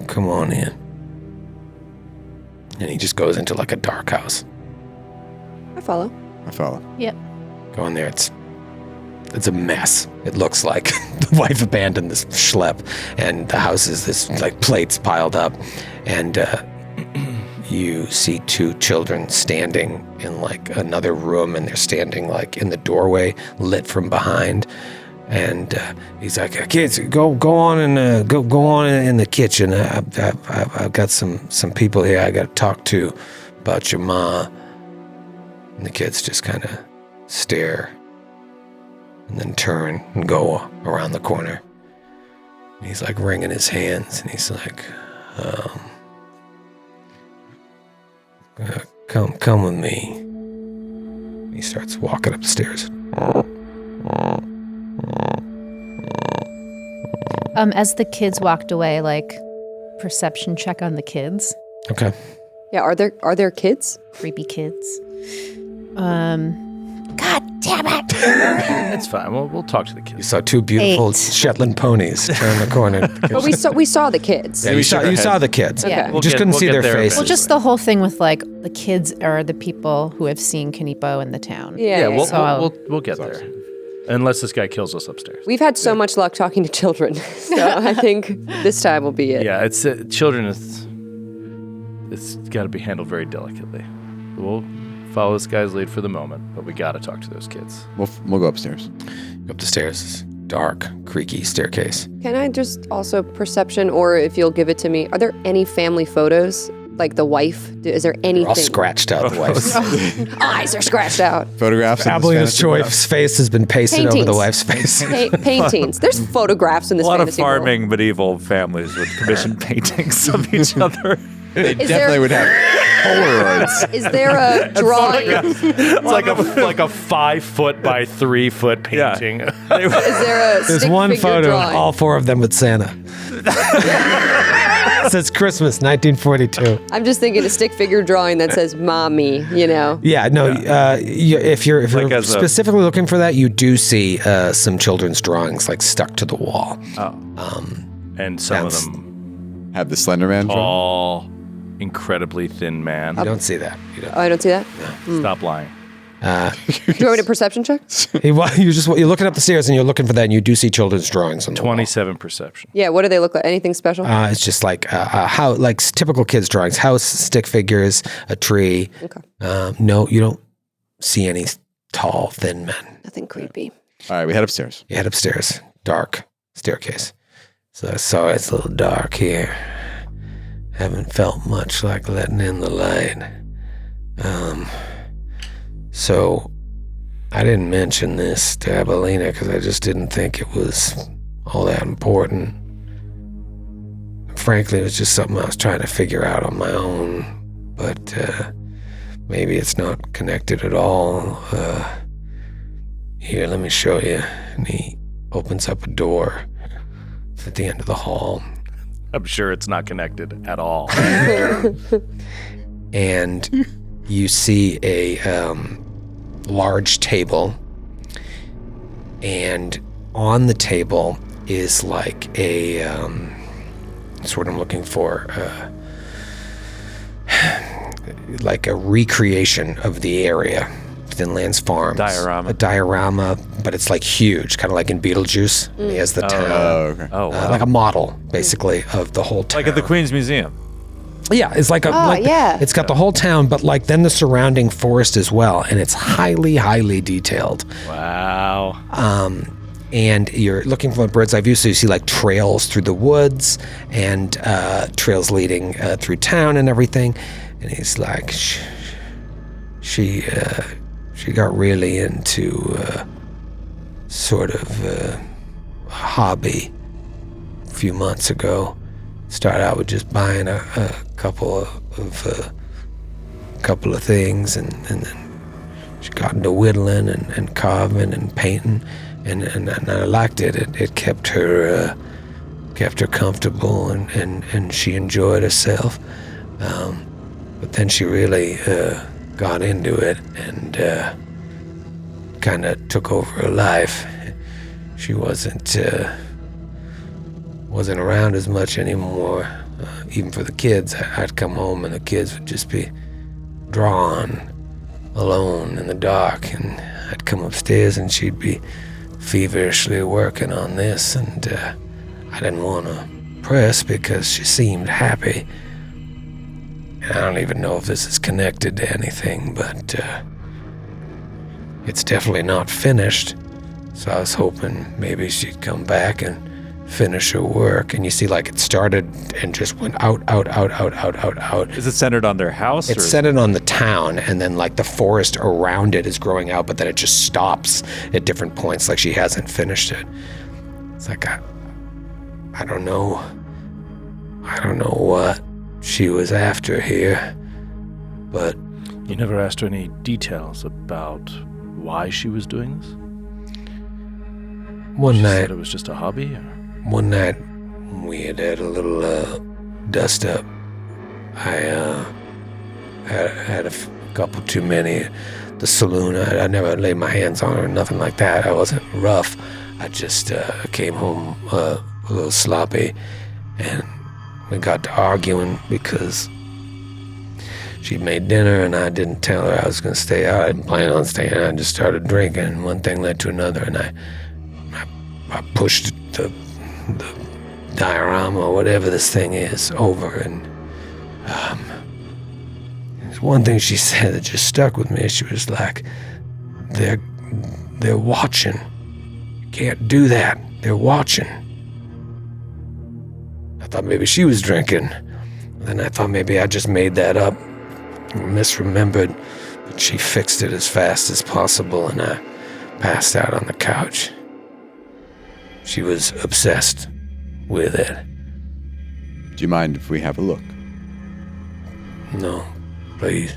Come on in. And he just goes into like a dark house. I follow. Yep. Go in there. It's a mess. It looks like the wife abandoned this schlep, and the house is this like plates piled up, and you see 2 children standing in like another room, and they're standing like in the doorway, lit from behind. And he's like, "Kids, go on and go on in the kitchen. I've got some people here I got to talk to about your ma." And the kids just kind of stare, and then turn and go around the corner. And he's like wringing his hands, and he's like, "Come with me." And he starts walking upstairs. As the kids walked away, like, perception check on the kids. Okay. Yeah, are there kids? Creepy kids. God damn it! It's fine. We'll talk to the kids. You saw two beautiful 8. Shetland ponies turn the corner. But we saw the kids. Yeah, you saw the kids. Okay. You just couldn't see their faces. Well, just the whole thing with like the kids are the people who have seen Kanipo in the town. Yeah. We'll get there. Unless this guy kills us upstairs. We've had so much luck talking to children, so I think this time will be it. Yeah, it's children. It's got to be handled very delicately. We'll follow this guy's lead for the moment, but we got to talk to those kids. We'll go upstairs. Up the stairs, dark, creaky staircase. Can I just also perception, or if you'll give it to me, are there any family photos? Like the wife? Is there anything? All scratched out, the wife's. Eyes are scratched out. Photographs. Abelina's choice face has been pasted over the wife's face. Paintings. There's photographs in this A lot of fantasy world. farming medieval families would commission paintings of each other. They definitely would have Polaroids. Is there a drawing? It's like a 5 foot by 3 foot painting. Is there a There's stick one figure photo drawing? of all 4 of them with Santa. It says Christmas, 1942. I'm just thinking a stick figure drawing that says "mommy," you know. Yeah, no. If you're Like as a- specifically looking for that, you do see some children's drawings like stuck to the wall. And some of That's- them Have the Slender Man. tall, incredibly thin man. You don't see that. You don't. Oh, I don't see that. Stop lying. Do you want me to perception check? You're looking up the stairs and you're looking for that, and you do see children's drawings on the wall. 27 perception. Yeah. What do they look like? Anything special? It's just like how like typical kids drawings: house, stick figures, a tree. Okay. No, you don't see any tall, thin men. Nothing creepy. All right, we head upstairs. You head upstairs, dark staircase. So sorry, it's a little dark here. Haven't felt much like letting in the light. So I didn't mention this to Abelina because I just didn't think it was all that important. Frankly, it was just something I was trying to figure out on my own, but maybe it's not connected at all. Here, let me show you. And he opens up a door at the end of the hall. I'm sure it's not connected at all. And you see a large table, and on the table is like a that's what I'm looking for, like a recreation of the area, Thinlands Farms. Diorama. A diorama, but it's like huge, kind of like in Beetlejuice. He has the town, Okay. Oh, wow. like a model, basically, of the whole town. Like at the Queen's Museum. Yeah, it's like a. yeah. It's got the whole town, but like then the surrounding forest as well, and it's highly, highly detailed. Wow. And you're looking from a bird's eye view, so you see like trails through the woods and trails leading through town and everything. And he's like, she got really into sort of a hobby a few months ago. Started out with just buying a couple of things, and then she got into whittling and carving and painting, and I liked it. It kept her comfortable, and she enjoyed herself. But then she really got into it and kind of took over her life. She wasn't around as much anymore. Even for the kids, I'd come home and the kids would just be drawn alone in the dark, and I'd come upstairs and she'd be feverishly working on this, and I didn't want to press because she seemed happy. And I don't even know if this is connected to anything, but it's definitely not finished. So I was hoping maybe she'd come back and finish her work. And you see, like, it started and just went out. Is it centered on their house? It's centered on the town, and then, like, the forest around it is growing out, but then it just stops at different points, like she hasn't finished it. It's like, I don't know. I don't know what she was after here, but... You never asked her any details about why she was doing this? She said it was just a hobby? Or? One night, we had a little dust up. I had a couple too many. the saloon. I never laid my hands on her or nothing like that. I wasn't rough. I just came home a little sloppy, and we got to arguing because she made dinner and I didn't tell her I was going to stay out. I didn't plan on staying out. I just started drinking, and one thing led to another, and I pushed the diorama or whatever this thing is over, and there's one thing she said that just stuck with me. She was like, they're watching. You can't do that. They're watching. I thought maybe she was drinking. Then I thought maybe I just made that up, misremembered, but she fixed it as fast as possible, and I passed out on the couch. She was obsessed with it. Do you mind if we have a look? No, please.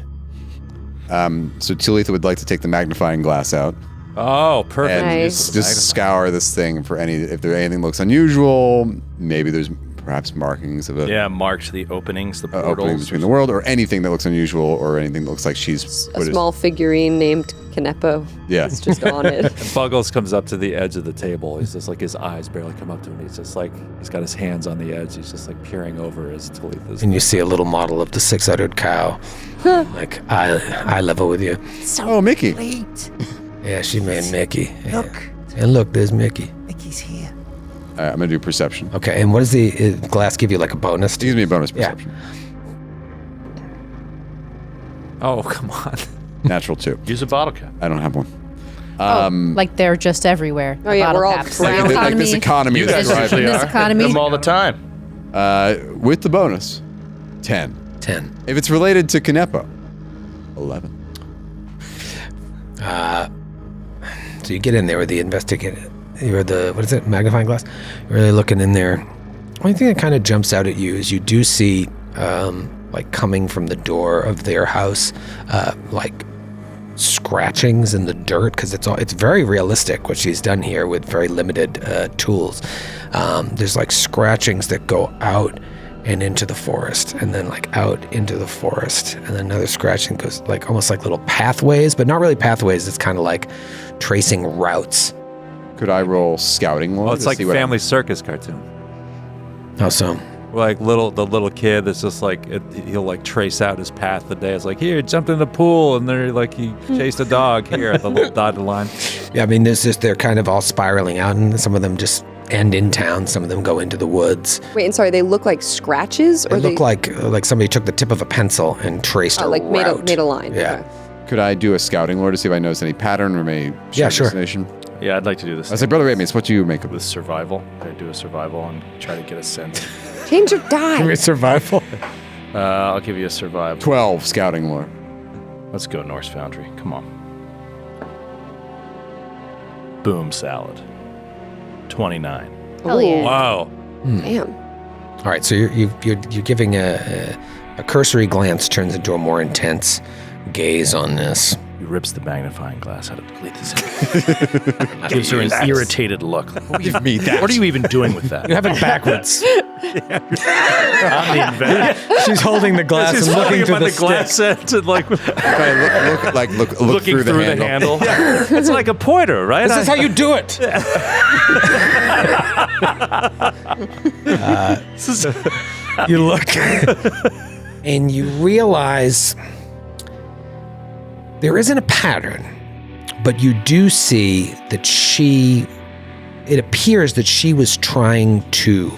So Talitha would like to take the magnifying glass out Oh, perfect. and Nice. just scour this thing for if there anything looks unusual. Maybe there's perhaps markings of a Yeah, marked the openings, the portals. opening between the world, or anything that looks unusual, or anything that looks like she's A small figurine named Kanepo. Yeah. It's just on it. Buggles comes up to the edge of the table. He's just like, his eyes barely come up to him. He's just like, he's got his hands on the edge. He's just like peering over as Talitha's. And you see a little model of the six-uddered cow, like eye level with you. Oh, Mickey. Late. Yeah, she made Mickey. Yeah. Look, And look, there's Mickey. Mickey's here. I'm gonna do perception. Okay, and what does the glass give you, like a bonus? It gives me a bonus Yeah. perception. Oh, come on. Natural 2. Use a bottle cap. I don't have one. Like they're just everywhere. Oh, yeah, Bottle we're all caps. brown. Like this economy. You that's guys driving. usually This are. economy. Them all the time. With the bonus, 10. 10. If it's related to Kanepo, 11. So you get in there with the investigator, or the, what is it, magnifying glass? You're really looking in there. Only thing that kind of jumps out at you is you do see, like coming from the door of their house, like scratchings in the dirt, because it's very realistic what she's done here with very limited tools. There's like scratchings that go out and into the forest, and then like out into the forest, and then another scratching goes like almost like little pathways, but not really pathways. It's kind of like tracing routes. Could I roll scouting lore? Well, it's to like see a what family circus cartoon. How so? Like the little kid that's just like, he'll like trace out his path the day. It's like, here, jumped in the pool, and then like he chased a dog here at the little dotted line. Yeah, I mean, they're kind of all spiraling out, and some of them just end in town. Some of them go into the woods. Wait, and sorry, they look like scratches? They look like somebody took the tip of a pencil and traced a like route. made a line. Yeah. Okay. Could I do a scouting lore to see if I notice any pattern or may Yeah, sure. destination? Yeah, I'd like to do this I was like, Brother Ramius, what do you make of with this? survival. I do a survival and try to get a sense. Change your die. Survival. I'll give you a survival. 12 scouting lore. Let's go, Norse Foundry. Come on. Boom salad. 29. Hell yeah. Wow. Damn. All right, so you're giving a cursory glance turns into a more intense gaze on this. He rips the magnifying glass out of Talitha's head. Gives her an irritated look. Give me that. What are you even doing with that? You have it backwards. I'm the inventor. She's holding the glass He's and looking looking through at the the glass end and like, Look Looking through the handle. it's like a pointer, right? This is how you do it. You look and you realize there isn't a pattern, but you do see that it appears that she was trying to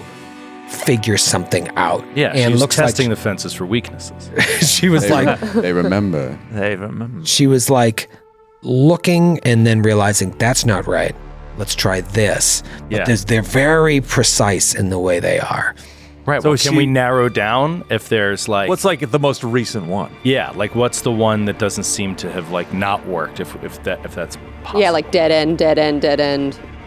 figure something out. Yeah, and she's looks testing like the fences for weaknesses. she was like They remember. Hey, remember. she was like looking and then realizing that's not right. Let's try this. Yeah. But they're very precise in the way they are. Right. So Well, is can she- we narrow down if there's like What's like the most recent one? yeah, like what's the one that doesn't seem to have like not worked if that's possible? Yeah, like dead end,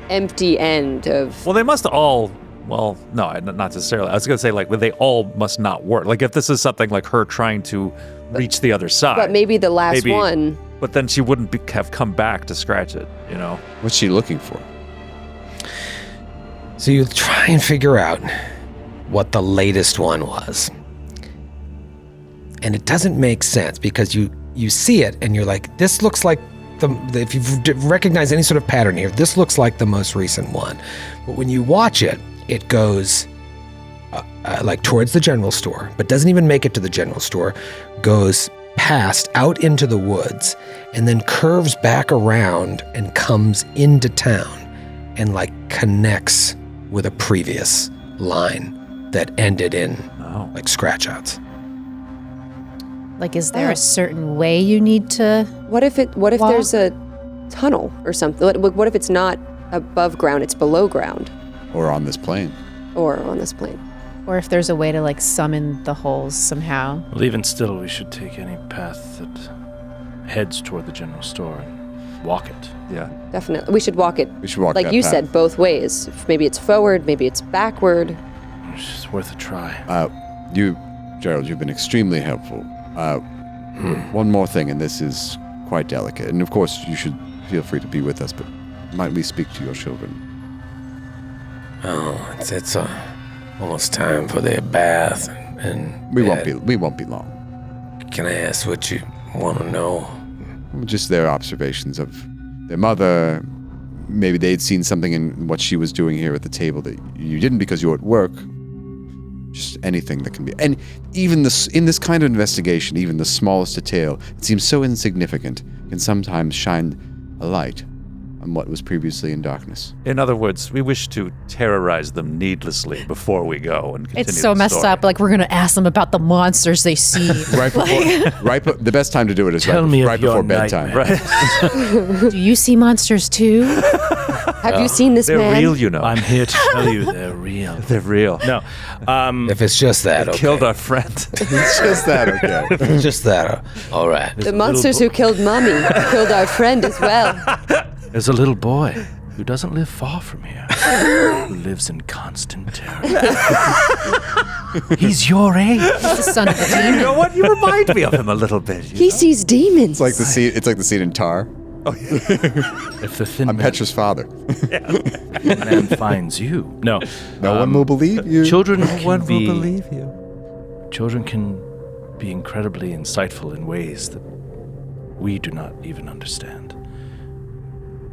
empty end of. Well, they must all. Well, no, not necessarily. I was gonna say like, they all must not work. Like if this is something like her trying to reach the other side. But maybe the last Maybe. one. But then she wouldn't have come back to scratch it, you know? What's she looking for? So you try and figure out what the latest one was. And it doesn't make sense because you see it and you're like, this looks like if you recognize any sort of pattern here, this looks like the most recent one. But when you watch it, it goes like towards the general store, but doesn't even make it to the general store, goes past out into the woods, and then curves back around and comes into town and like connects with a previous line that ended in like scratch outs. Like, is there a certain way you need to? What if there's a tunnel or something? What if it's not above ground, it's below ground? Or on this plane. Or on this plane. Or if there's a way to like summon the holes somehow. Well, even still, we should take any path that heads toward the general store and walk it. Yeah. Definitely. We should walk it. We should walk like that you path. said, both ways. Maybe it's forward, maybe it's backward. It's worth a try. Gerald, you've been extremely helpful. One more thing, and this is quite delicate. And of course, you should feel free to be with us, but might we speak to your children? Oh, it's almost time for their bath, and We won't be long. Can I ask what you want to know? Just their observations of their mother. Maybe they'd seen something in what she was doing here at the table that you didn't because you were at work. Just anything that can be. And even in this kind of investigation, even the smallest detail, it seems so insignificant, can sometimes shine a light on what was previously in darkness. In other words, we wish to terrorize them needlessly before we go and continue. It's so the messed story. up. Like, we're going to ask them about the monsters they see. The best time to do it is Tell me of right your before bedtime. Right. Do you see monsters too? Have you seen this They're man? real, you know. I'm here to tell you they're real. They're real. No. If it's just that, They okay. killed our friend. It's just that, okay. Just that, all right. The monsters who killed Mommy killed our friend as well. There's a little boy who doesn't live far from here, who lives in constant terror. He's your age. He's the son of a You demon. know what? You remind me of him a little bit. He sees demons. It's like the scene in Tar. If the thin I'm Petra's father. man finds you. No. No one will believe you. Children No can one be, will believe you. Children can be incredibly insightful in ways that we do not even understand.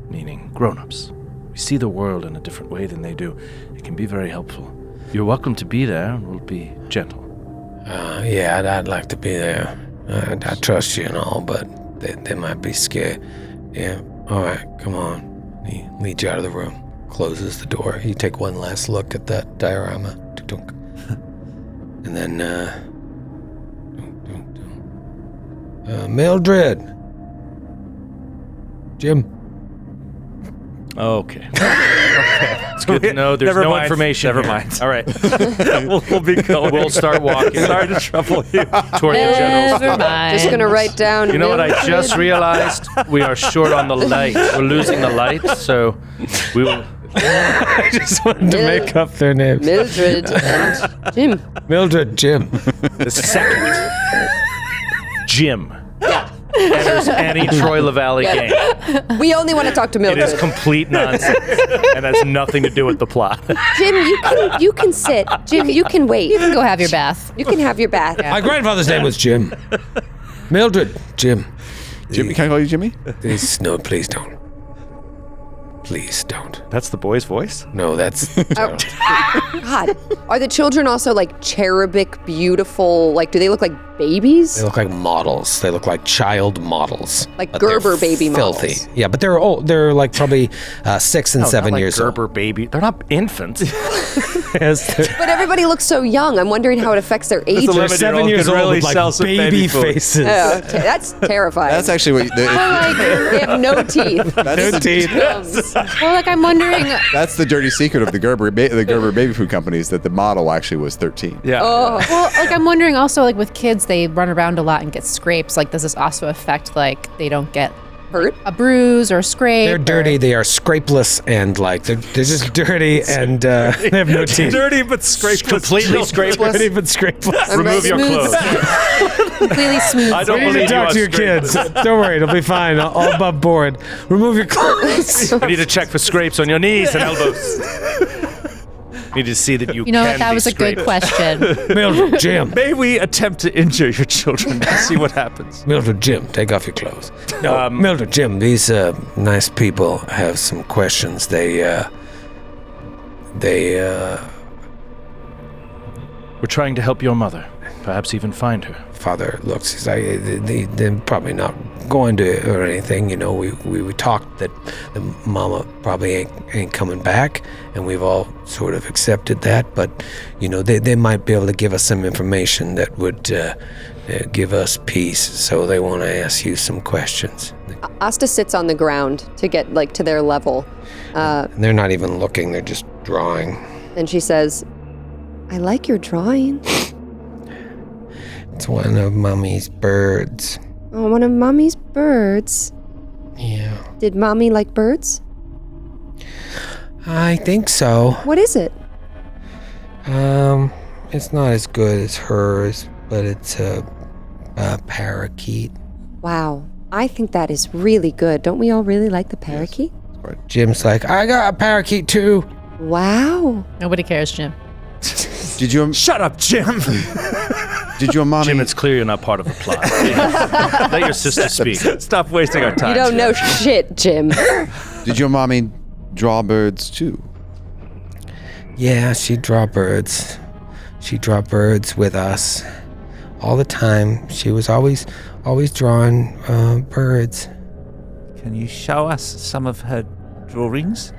Meaning grown-ups. We see the world in a different way than they do. It can be very helpful. You're welcome to be there, and we'll be gentle. Yeah, I'd like to be there. I trust you and all, but they might be scared. Yeah, all right, come on. He leads you out of the room, closes the door. You take one last look at that diorama. Tunk. And then, Mildred. Jim. Okay. It's good to know there's Never no mind. information Never here. mind. All right. We'll be going. We'll start walking. Sorry to trouble you. Toward the general Never mind. Just gonna write down. You know what I Mildred. just realized? We are short on the light. We're losing the light, so we will. I just wanted to make up their names. Mildred and Jim. Mildred, Jim. The second Jim enters any Troy LaValle game, We only want to talk to it Mildred. is complete nonsense and has nothing to do with the plot. Jim, you can sit. Jim, you can wait. You can go have your bath. You can have your bath. My grandfather's name was Jim. Mildred, Jim. Jimmy, can I call you Jimmy? Please, no, please don't. Please don't. That's the boy's voice? No, that's... God. Are the children also like cherubic, beautiful? Like, do they look like babies? They look like models. They look like child models. Like But they're Gerber baby filthy. models. Yeah, but they're old. They're like probably 6 and 7 Not like years Gerber old. baby. They're not infants. But everybody looks so young. I'm wondering how it affects their age. They're 7 years old with with, like like, baby food. faces. Oh, okay. That's terrifying. That's actually what. They have no teeth. That's the, Gums. Well, like, I'm wondering. that's the dirty secret of the Gerber baby food company is that the model actually was 13. Yeah. Oh, Well, like, I'm wondering also, like, with kids, they run around a lot and get scrapes. Like, does this also affect, like, they don't get hurt. a bruise or a scrape? They're dirty. They are scrapeless and like they're just dirty and they have no teeth. Dirty but scrapeless. Completely scrapeless. Dirty but scrapeless. Remove your Smooth clothes. Completely smooth. I don't We need believe to you talk are to your kids. Don't worry, it'll be fine. All above board. Remove your clothes. We need to check for scrapes on your knees and elbows. need to see that you You know can what? That be was a good scraped. question. Mildred, Jim. May we attempt to injure your children and see what happens? Mildred, Jim, take off your clothes. No, Mildred, Jim, these nice people have some questions. We're trying to help your mother. Perhaps even find her. Father looks, he's like, they're probably not going to or anything. You know, we talked that the mama probably ain't coming back, and we've all sort of accepted that. But, you know, they might be able to give us some information that would give us peace. So they want to ask you some questions. Asta sits on the ground to get, like, to their level. And they're not even looking, they're just drawing. And she says, I like your drawing. It's one of Mommy's birds. Oh, one of Mommy's birds. Yeah. Did Mommy like birds? I think so. What is it? It's not as good as hers, but it's a parakeet. Wow. I think that is really good. Don't we all really like the parakeet? Yes. Jim's like, I got a parakeet too. Wow. Nobody cares, Jim. Did your Shut up, Jim! Did your mommy? Jim, it's clear you're not part of the plot. Let your sister speak. Stop wasting our time. You don't know shit, Jim. Did your mommy draw birds too? Yeah, she'd draw birds. She'd draw birds with us all the time. She was always drawing birds. Can you show us some of her drawings?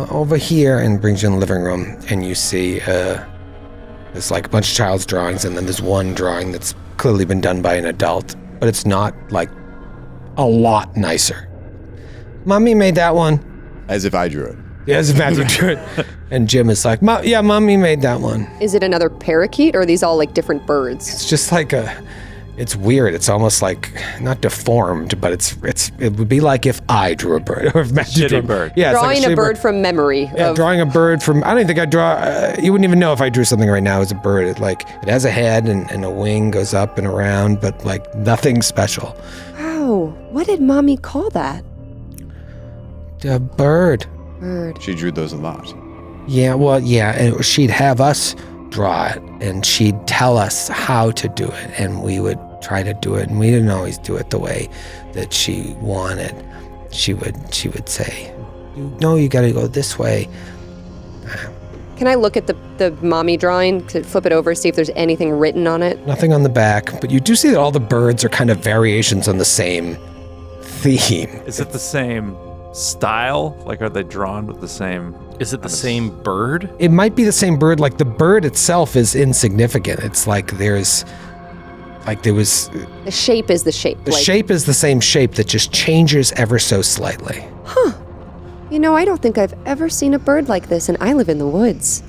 Over here, and brings you in the living room, and you see there's like a bunch of child's drawings, and then there's one drawing that's clearly been done by an adult, but it's not like a lot nicer. Mommy made that one. As if I drew it. Yeah, as if Matthew drew it. And Jim is like, yeah, Mommy made that one. Is it another parakeet, or are these all like different birds? It's just like it's weird. It's almost like not deformed, but it would be like if I drew a bird or if Matthew drew a bird. Yeah, Drawing it's like a bird from memory. Yeah, drawing a bird from. I don't think I draw. You wouldn't even know if I drew something right now as a bird. It has a head and a wing goes up and around, but like nothing special. Wow. What did Mommy call that? A bird. Bird. She drew those a lot. Yeah, well, yeah, and she'd have us draw it, and she'd tell us how to do it, and we would try to do it, and we didn't always do it the way that she wanted. She would say, "No, you got to go this way." Can I look at the Mommy drawing, to flip it over, see if there's anything written on it? Nothing on the back, but you do see that all the birds are kind of variations on the same theme. Is it the same style? Like, are they drawn with the same? Is it the same bird? It might be the same bird. Like the bird itself is insignificant. It's like there was. The shape is the shape. The shape is the same shape that just changes ever so slightly. Huh. You know, I don't think I've ever seen a bird like this, and I live in the woods.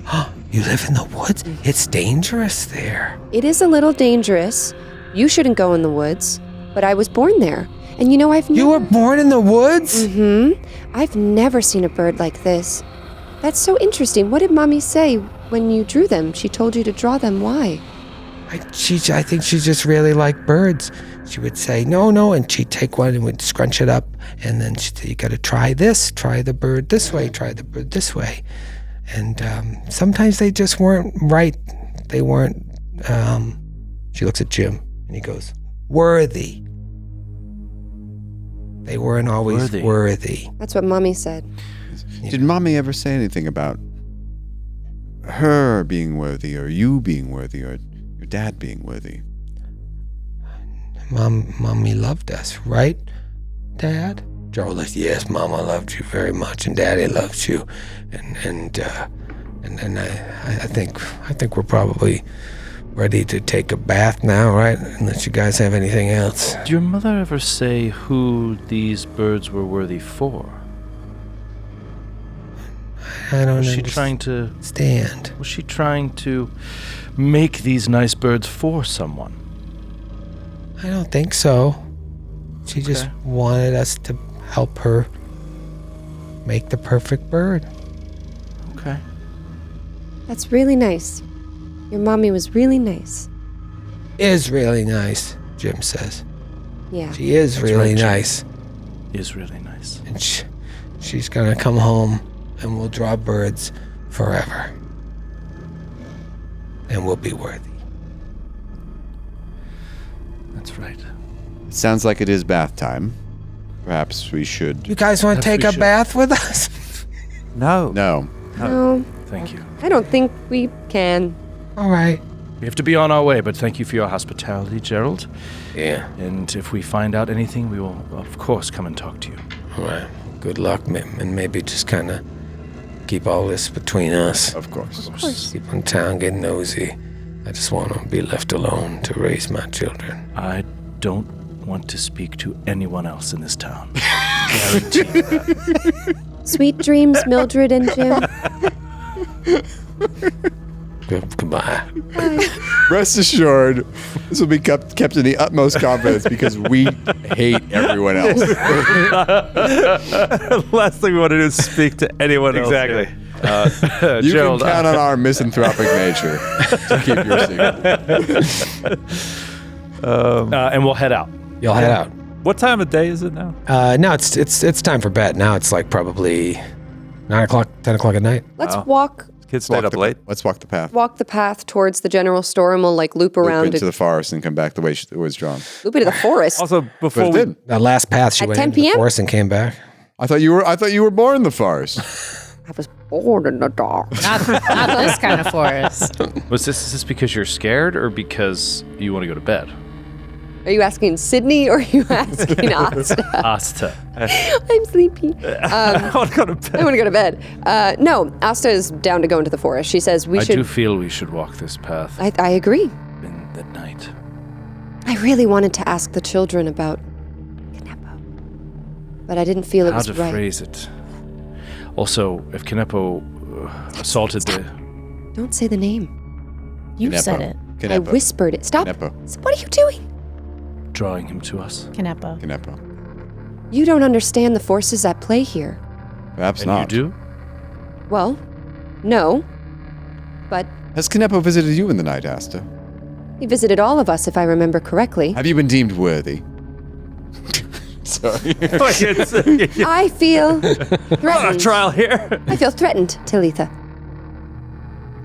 You live in the woods? It's dangerous there. It is a little dangerous. You shouldn't go in the woods, but I was born there. And you know, You were born in the woods? Mm-hmm. I've never seen a bird like this. That's so interesting. What did Mommy say when you drew them? She told you to draw them. Why? I think she just really liked birds. She would say, no, and she'd take one and would scrunch it up, and then she'd say, you got to try this, try the bird this way, try the bird this way. And sometimes they just weren't right. They weren't, she looks at Jim, and he goes, worthy. They weren't always worthy. That's what Mommy said. Did Mommy ever say anything about her being worthy, or you being worthy, or your dad being worthy? Mommy loved us, right, Dad? Joe was, yes, Mama loved you very much, and Daddy loved you, and I think we're probably ready to take a bath now, right? Unless you guys have anything else. Did your mother ever say who these birds were worthy for? I don't know. Was she trying to stand? Was she trying to make these nice birds for someone? I don't think so. She just wanted us to help her make the perfect bird. Okay. That's really nice. Your Mommy was really nice. Is really nice, Jim says. Yeah. She is really right, nice. Is really nice. And she's gonna come home and we'll draw birds forever. And we'll be worthy. That's right. It sounds like it is bath time. Perhaps we should. You guys want to take a bath with us? No. No. No, Thank you. I don't think we can. All right. We have to be on our way, but thank you for your hospitality, Gerald. Yeah. And if we find out anything, we will, of course, come and talk to you. All right. Good luck, and maybe just kind of keep all this between us. Of course. Keep on town getting nosy. I just want to be left alone to raise my children. I don't want to speak to anyone else in this town. Guarantee that. Sweet dreams, Mildred and Jim. Goodbye. Rest assured, this will be kept in the utmost confidence because we hate everyone else. Last thing we want to do is speak to anyone else. Exactly. You Gerald, can count on our misanthropic nature to keep your secret. and we'll head out. You'll head out. What time of day is it now? No, it's time for bed. Now it's like probably 9 o'clock, 10 o'clock at night. Let's walk Kids stayed up late. Let's walk the path. the path towards the general store, and we'll like loop Loop around into and the forest and come back the way it was drawn. loop into the forest. Also, But before it we did. That last path, she At went 10 into the p.m.? forest and came back. I thought you were born in the forest. I was bored in the dark. Not this kind of forest. Is this because you're scared or because you want to go to bed? Are you asking Sydney or are you asking Asta? Asta. I'm sleepy. I want to go to bed. I want to go to bed. No, Asta is down to go into the forest. She says we I should. do feel we should walk this path I agree. in the night. I really wanted to ask the children about Kanepo, but I didn't feel it How was to right. phrase it. Also, if Kanepo assaulted the... Don't say the name. You Kanepo. said it. I Kanepo. whispered it. Stop. Kanepo. What are you doing? drawing him to us. Kanepo. Kanepo. You don't understand the forces at play here. Perhaps And not. you do? Well, no. But Has Kanepo visited you in the night, Asta? he visited all of us, if I remember correctly. Have you been deemed worthy? Sorry. I feel On a threatened. trial here. I feel threatened, Talitha.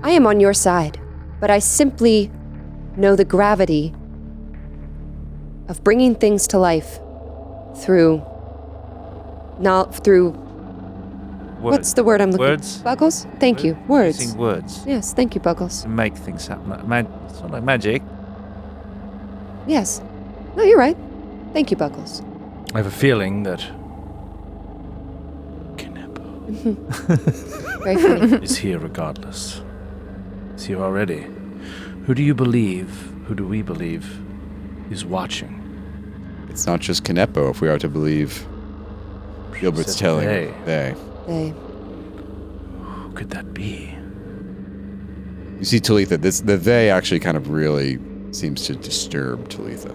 I am on your side, but I simply know the gravity of bringing things to life through what's the word I'm looking Words? Buggles? Thank you. Words. Using words Yes, thank you, Buggles. to make things happen. It's not like magic. Yes. No, you're right. Thank you, Buggles. I have a feeling that Kanepo Very funny. is here regardless. Is here already. Who do you believe, who do we believe, is watching? It's not just Kanepo, if we are to believe Gilbert's said telling. they. They. Who could that be? You see, Talitha, the they actually kind of really seems to disturb Talitha.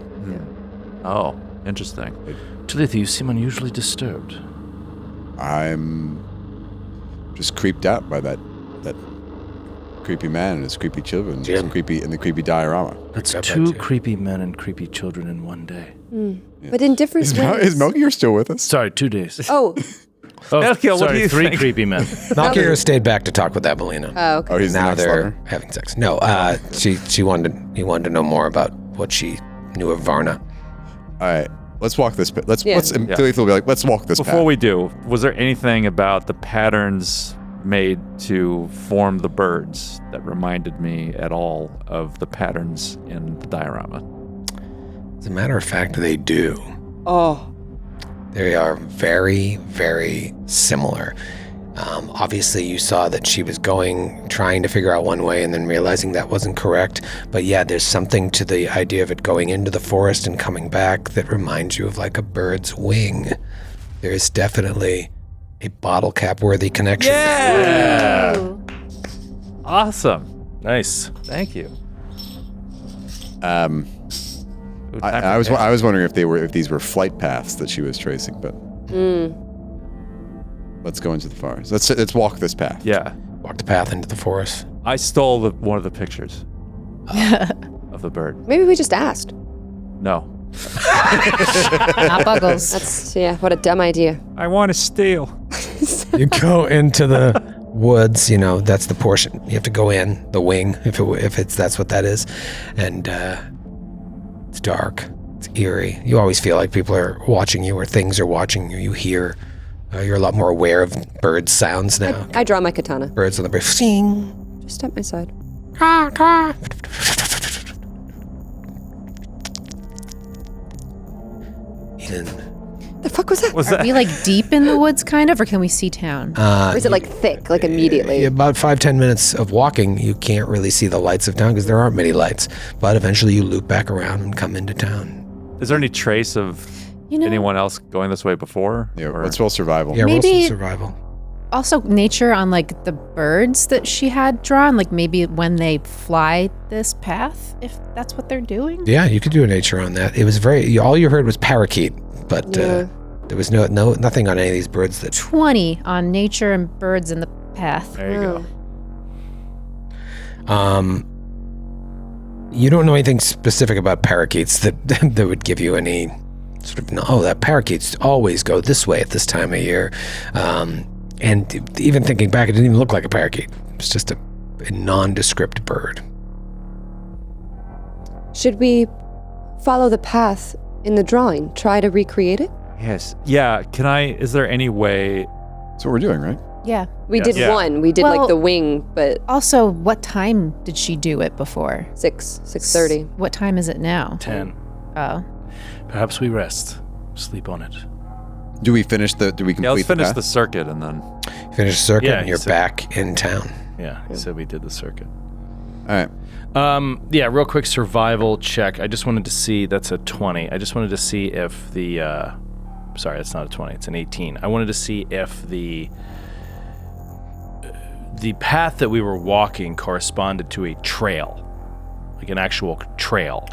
Oh, interesting. Talitha, you seem unusually disturbed. I'm just creeped out by that creepy man and his creepy children. Jim. And the creepy diorama. That's Got that two too. creepy men and creepy children in one day. But in different Is ways. Melchior still with us? Sorry, 2 days. Oh, Oh, Melchior, what sorry, do you 3 think? creepy men. Malkir stayed back to talk with Evelina. okay. Oh, he's the Now next they're lover? having sex. No, he wanted to know more about what she knew of Varna. All right, let's walk this. Let's. Yeah. And Talitha will be like, let's walk this Before path. we do, was there anything about the patterns made to form the birds that reminded me at all of the patterns in the diorama? As a matter of fact, they do. Oh. They are very, very similar. Obviously, you saw that she was trying to figure out one way and then realizing that wasn't correct. But yeah, there's something to the idea of it going into the forest and coming back that reminds you of like a bird's wing. There is definitely a bottle cap worthy connection. Yeah! Awesome. Nice. Thank you. Ooh, time I for was wondering if these were flight paths that she was tracing, but let's go into the forest. Let's walk this path. Yeah. Walk the path into the forest. I stole one of the pictures of the bird. Maybe we just asked. No. Not Buggles. That's, yeah, what a dumb idea. I want to steal. is. You go into the woods, that's the portion. You have to go in, the wing, that's what that is. And it's dark. It's eerie. You always feel like people are watching you or things are watching you. You hear, you're a lot more aware of bird sounds now. I draw my katana. Birds on the break. Sing. Just at my side. Eden. The fuck was that? Are we like deep in the woods kind of, or can we see town? Or is it like thick, like immediately? About 5-10 minutes of walking, you can't really see the lights of town because there aren't many lights. But eventually you loop back around and come into town. Is there any trace of anyone else going this way before? Yeah, let's roll survival. Yeah, roll Maybe- some survival. Also, nature on like the birds that she had drawn, like maybe when they fly this path, if that's what they're doing. Yeah, you could do a nature on that. It was all you heard was parakeet, but there was nothing on any of these birds that. 20 on nature and birds in the path. There you Oh. go. You don't know anything specific about parakeets that would give you any sort of that parakeets always go this way at this time of year. And even thinking back, it didn't even look like a parakeet. It's just a nondescript bird. Should we follow the path in the drawing? Try to recreate it? Yes. Yeah. Is there any way? That's what we're doing, right? Yeah. We Yes. did Yeah. one. We did Well- like the wing, but Also, what time did she do it before? 6:30. What time is it now? 10. Oh. Perhaps we rest. Sleep on it. Do we complete Yeah, let's finish the the circuit and then. Finish the circuit Yeah, and you're so- back in town. Yeah, he said we did the circuit. All right. Yeah, real quick survival check. I just wanted to see, that's a 20. I just wanted to see if the, sorry, it's not a 20, it's an 18. I wanted to see if the path that we were walking corresponded to a trail, like an actual trail.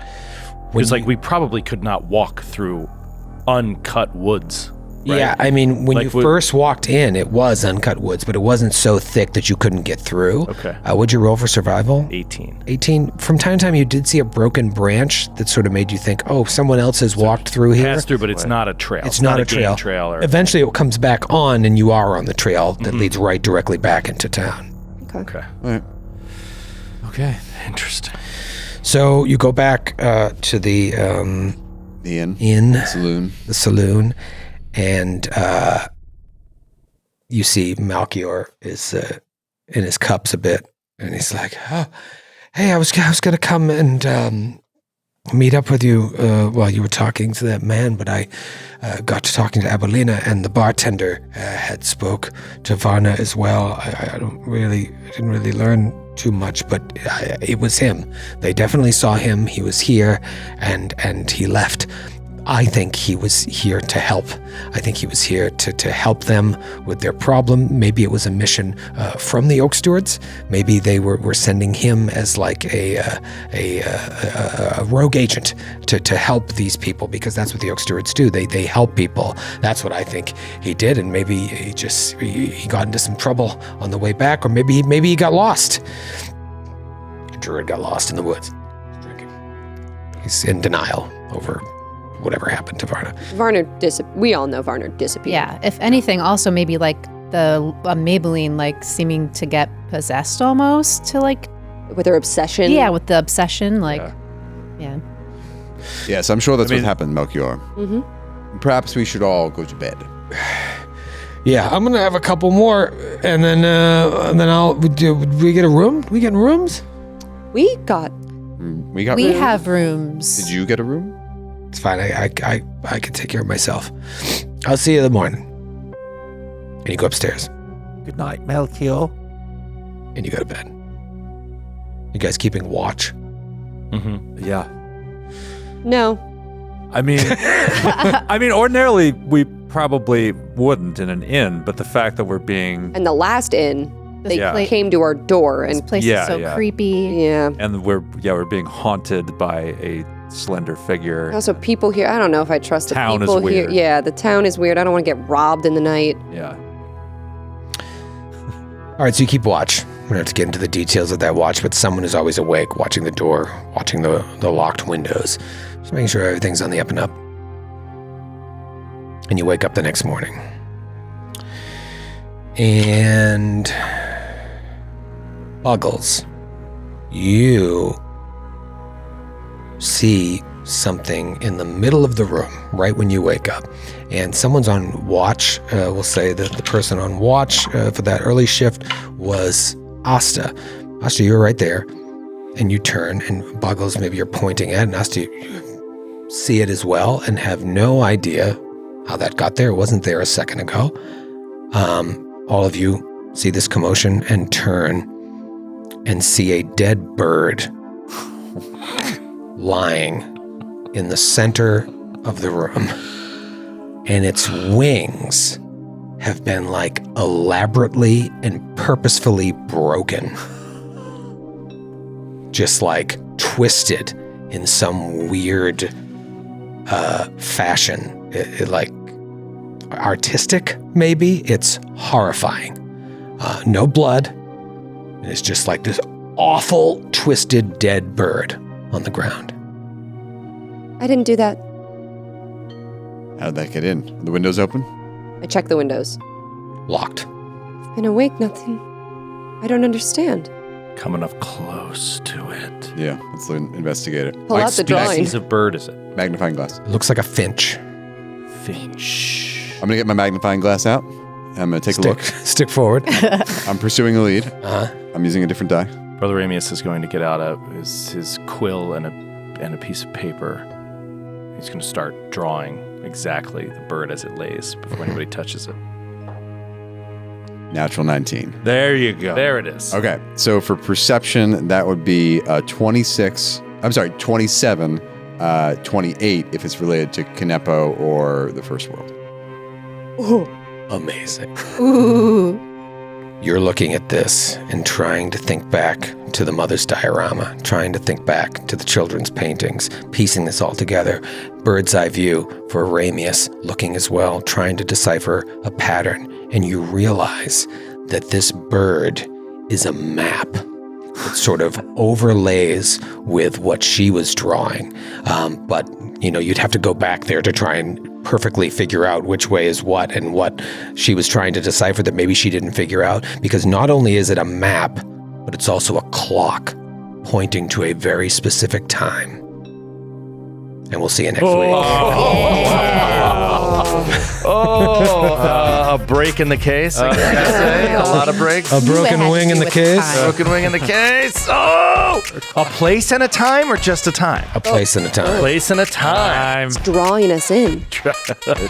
Because like we probably could not walk through uncut woods. Right? Yeah, I mean, when Like you first walked in, it was uncut woods, but it wasn't so thick that you couldn't get through. Okay. Would you roll for survival? 18. 18. From time to time, you did see a broken branch that sort of made you think, oh, someone else has walked through here. Pass through, but it's not a trail. It's not a game trail. or Eventually, it comes back on, and you are on the trail that leads right directly back into town. Okay. All right. Okay. Interesting. So you go back to the The inn. inn, The saloon. the saloon, and you see Malchior is in his cups a bit, and he's like, "Oh, hey, I was gonna come and meet up with you while you were talking to that man, but I got to talking to Abelina, and the bartender had spoke to Varna as well. I didn't really learn too much, but it was him. They definitely saw him. He was here, and he left. I think he was here to help. I think he was here to help them with their problem. Maybe it was a mission from the Oak Stewards. Maybe they were sending him as like a rogue agent to help these people, because that's what the Oak Stewards do. They help people. That's what I think he did. And maybe he got into some trouble on the way back, or maybe he got lost. A druid got lost in the woods. Drinking. He's in denial over whatever happened to Varna. Varner we all know Varner disappeared. Yeah. If anything, also maybe like the Maybelline like seeming to get possessed almost to like. With her obsession. Yeah, with the obsession, like. Yeah. Yes, I'm sure that's what happened, Melchior. Mm-hmm. Perhaps we should all go to bed. Yeah, I'm gonna have a couple more, and then I'll. Do we get a room? We get rooms? We got. We got. We rooms? have rooms. Did you get a room? It's fine. I can take care of myself. I'll see you in the morning. And you go upstairs, Good night, Melchior. and you go to bed. You guys keeping watch? Mm-hmm. Yeah. No. I mean, ordinarily we probably wouldn't in an inn, but the fact that we're being And the last inn, they Yeah. came to our door This and place Yeah, is so yeah. creepy. yeah. and we're being haunted by a slender figure. Also, people here. I don't know if I trust the Town is people here. weird. Yeah, the town is weird. I don't want to get robbed in the night. Yeah. All right, so you keep watch. We don't have to get into the details of that watch, but someone is always awake, watching the door, watching the locked windows, just making sure everything's on the up and up. And you wake up the next morning. And Buggles, you see something in the middle of the room right when you wake up, and someone's on watch. We'll say that the person on watch for that early shift was Asta. Asta, you're right there, and you turn, and Buggles, maybe you're pointing at, and Asta, you see it as well and have no idea how that got there. It wasn't there a second ago. All of you see this commotion and turn and see a dead bird lying in the center of the room, and its wings have been like elaborately and purposefully broken, just like twisted in some weird fashion, like artistic maybe. It's horrifying. No blood. It's just like this awful twisted dead bird on the ground. I didn't do that. How did that get in? Are the windows open? I checked the windows. Locked. I've been awake, nothing. I don't understand. Coming up close to it. Yeah, let's investigate it. Pull out the drawing. Species of bird is it? Magnifying glass. It looks like a finch. Finch. I'm gonna get my magnifying glass out. I'm gonna take a look. Stick forward. I'm pursuing a lead. Uh-huh. I'm using a different die. Brother Amius is going to get out his quill and a piece of paper. He's going to start drawing exactly the bird as it lays before anybody touches it. Natural 19. There you go. There it is. Okay, so for perception, that would be 27, 28 if it's related to Kanepo or the First World. Amazing. Ooh. You're looking at this and trying to think back to the mother's diorama, trying to think back to the children's paintings, piecing this all together. Bird's eye view for Ramius, looking as well, trying to decipher a pattern. And you realize that this bird is a map. It sort of overlays with what she was drawing. But, you'd have to go back there to try and perfectly figure out which way is what and what she was trying to decipher that maybe she didn't figure out. Because not only is it a map, but it's also a clock pointing to a very specific time. And we'll see you next week. A break in the case. I gotta say. A lot of breaks. A broken wing in the case. Broken wing in the case. Oh! A place and a time or just a time? A place and a time. Place and a time. It's drawing us in.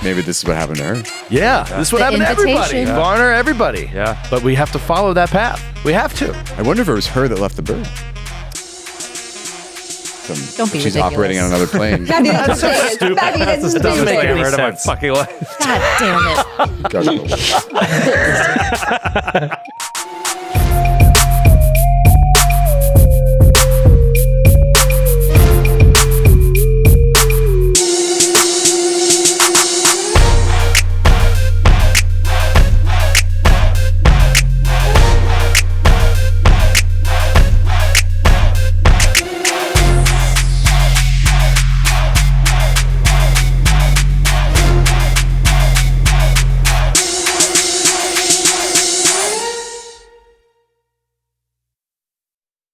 Maybe this is what happened to her. Yeah, this is what happened to everybody. invitation. Varner, everybody. Yeah. But we have to follow that path. We have to. I wonder if it was her that left the bird. Don't be She's ridiculous. operating on another plane. That is stupid. That is Doesn't stupid. make any sense. my fucking life. God damn it. Doesn't.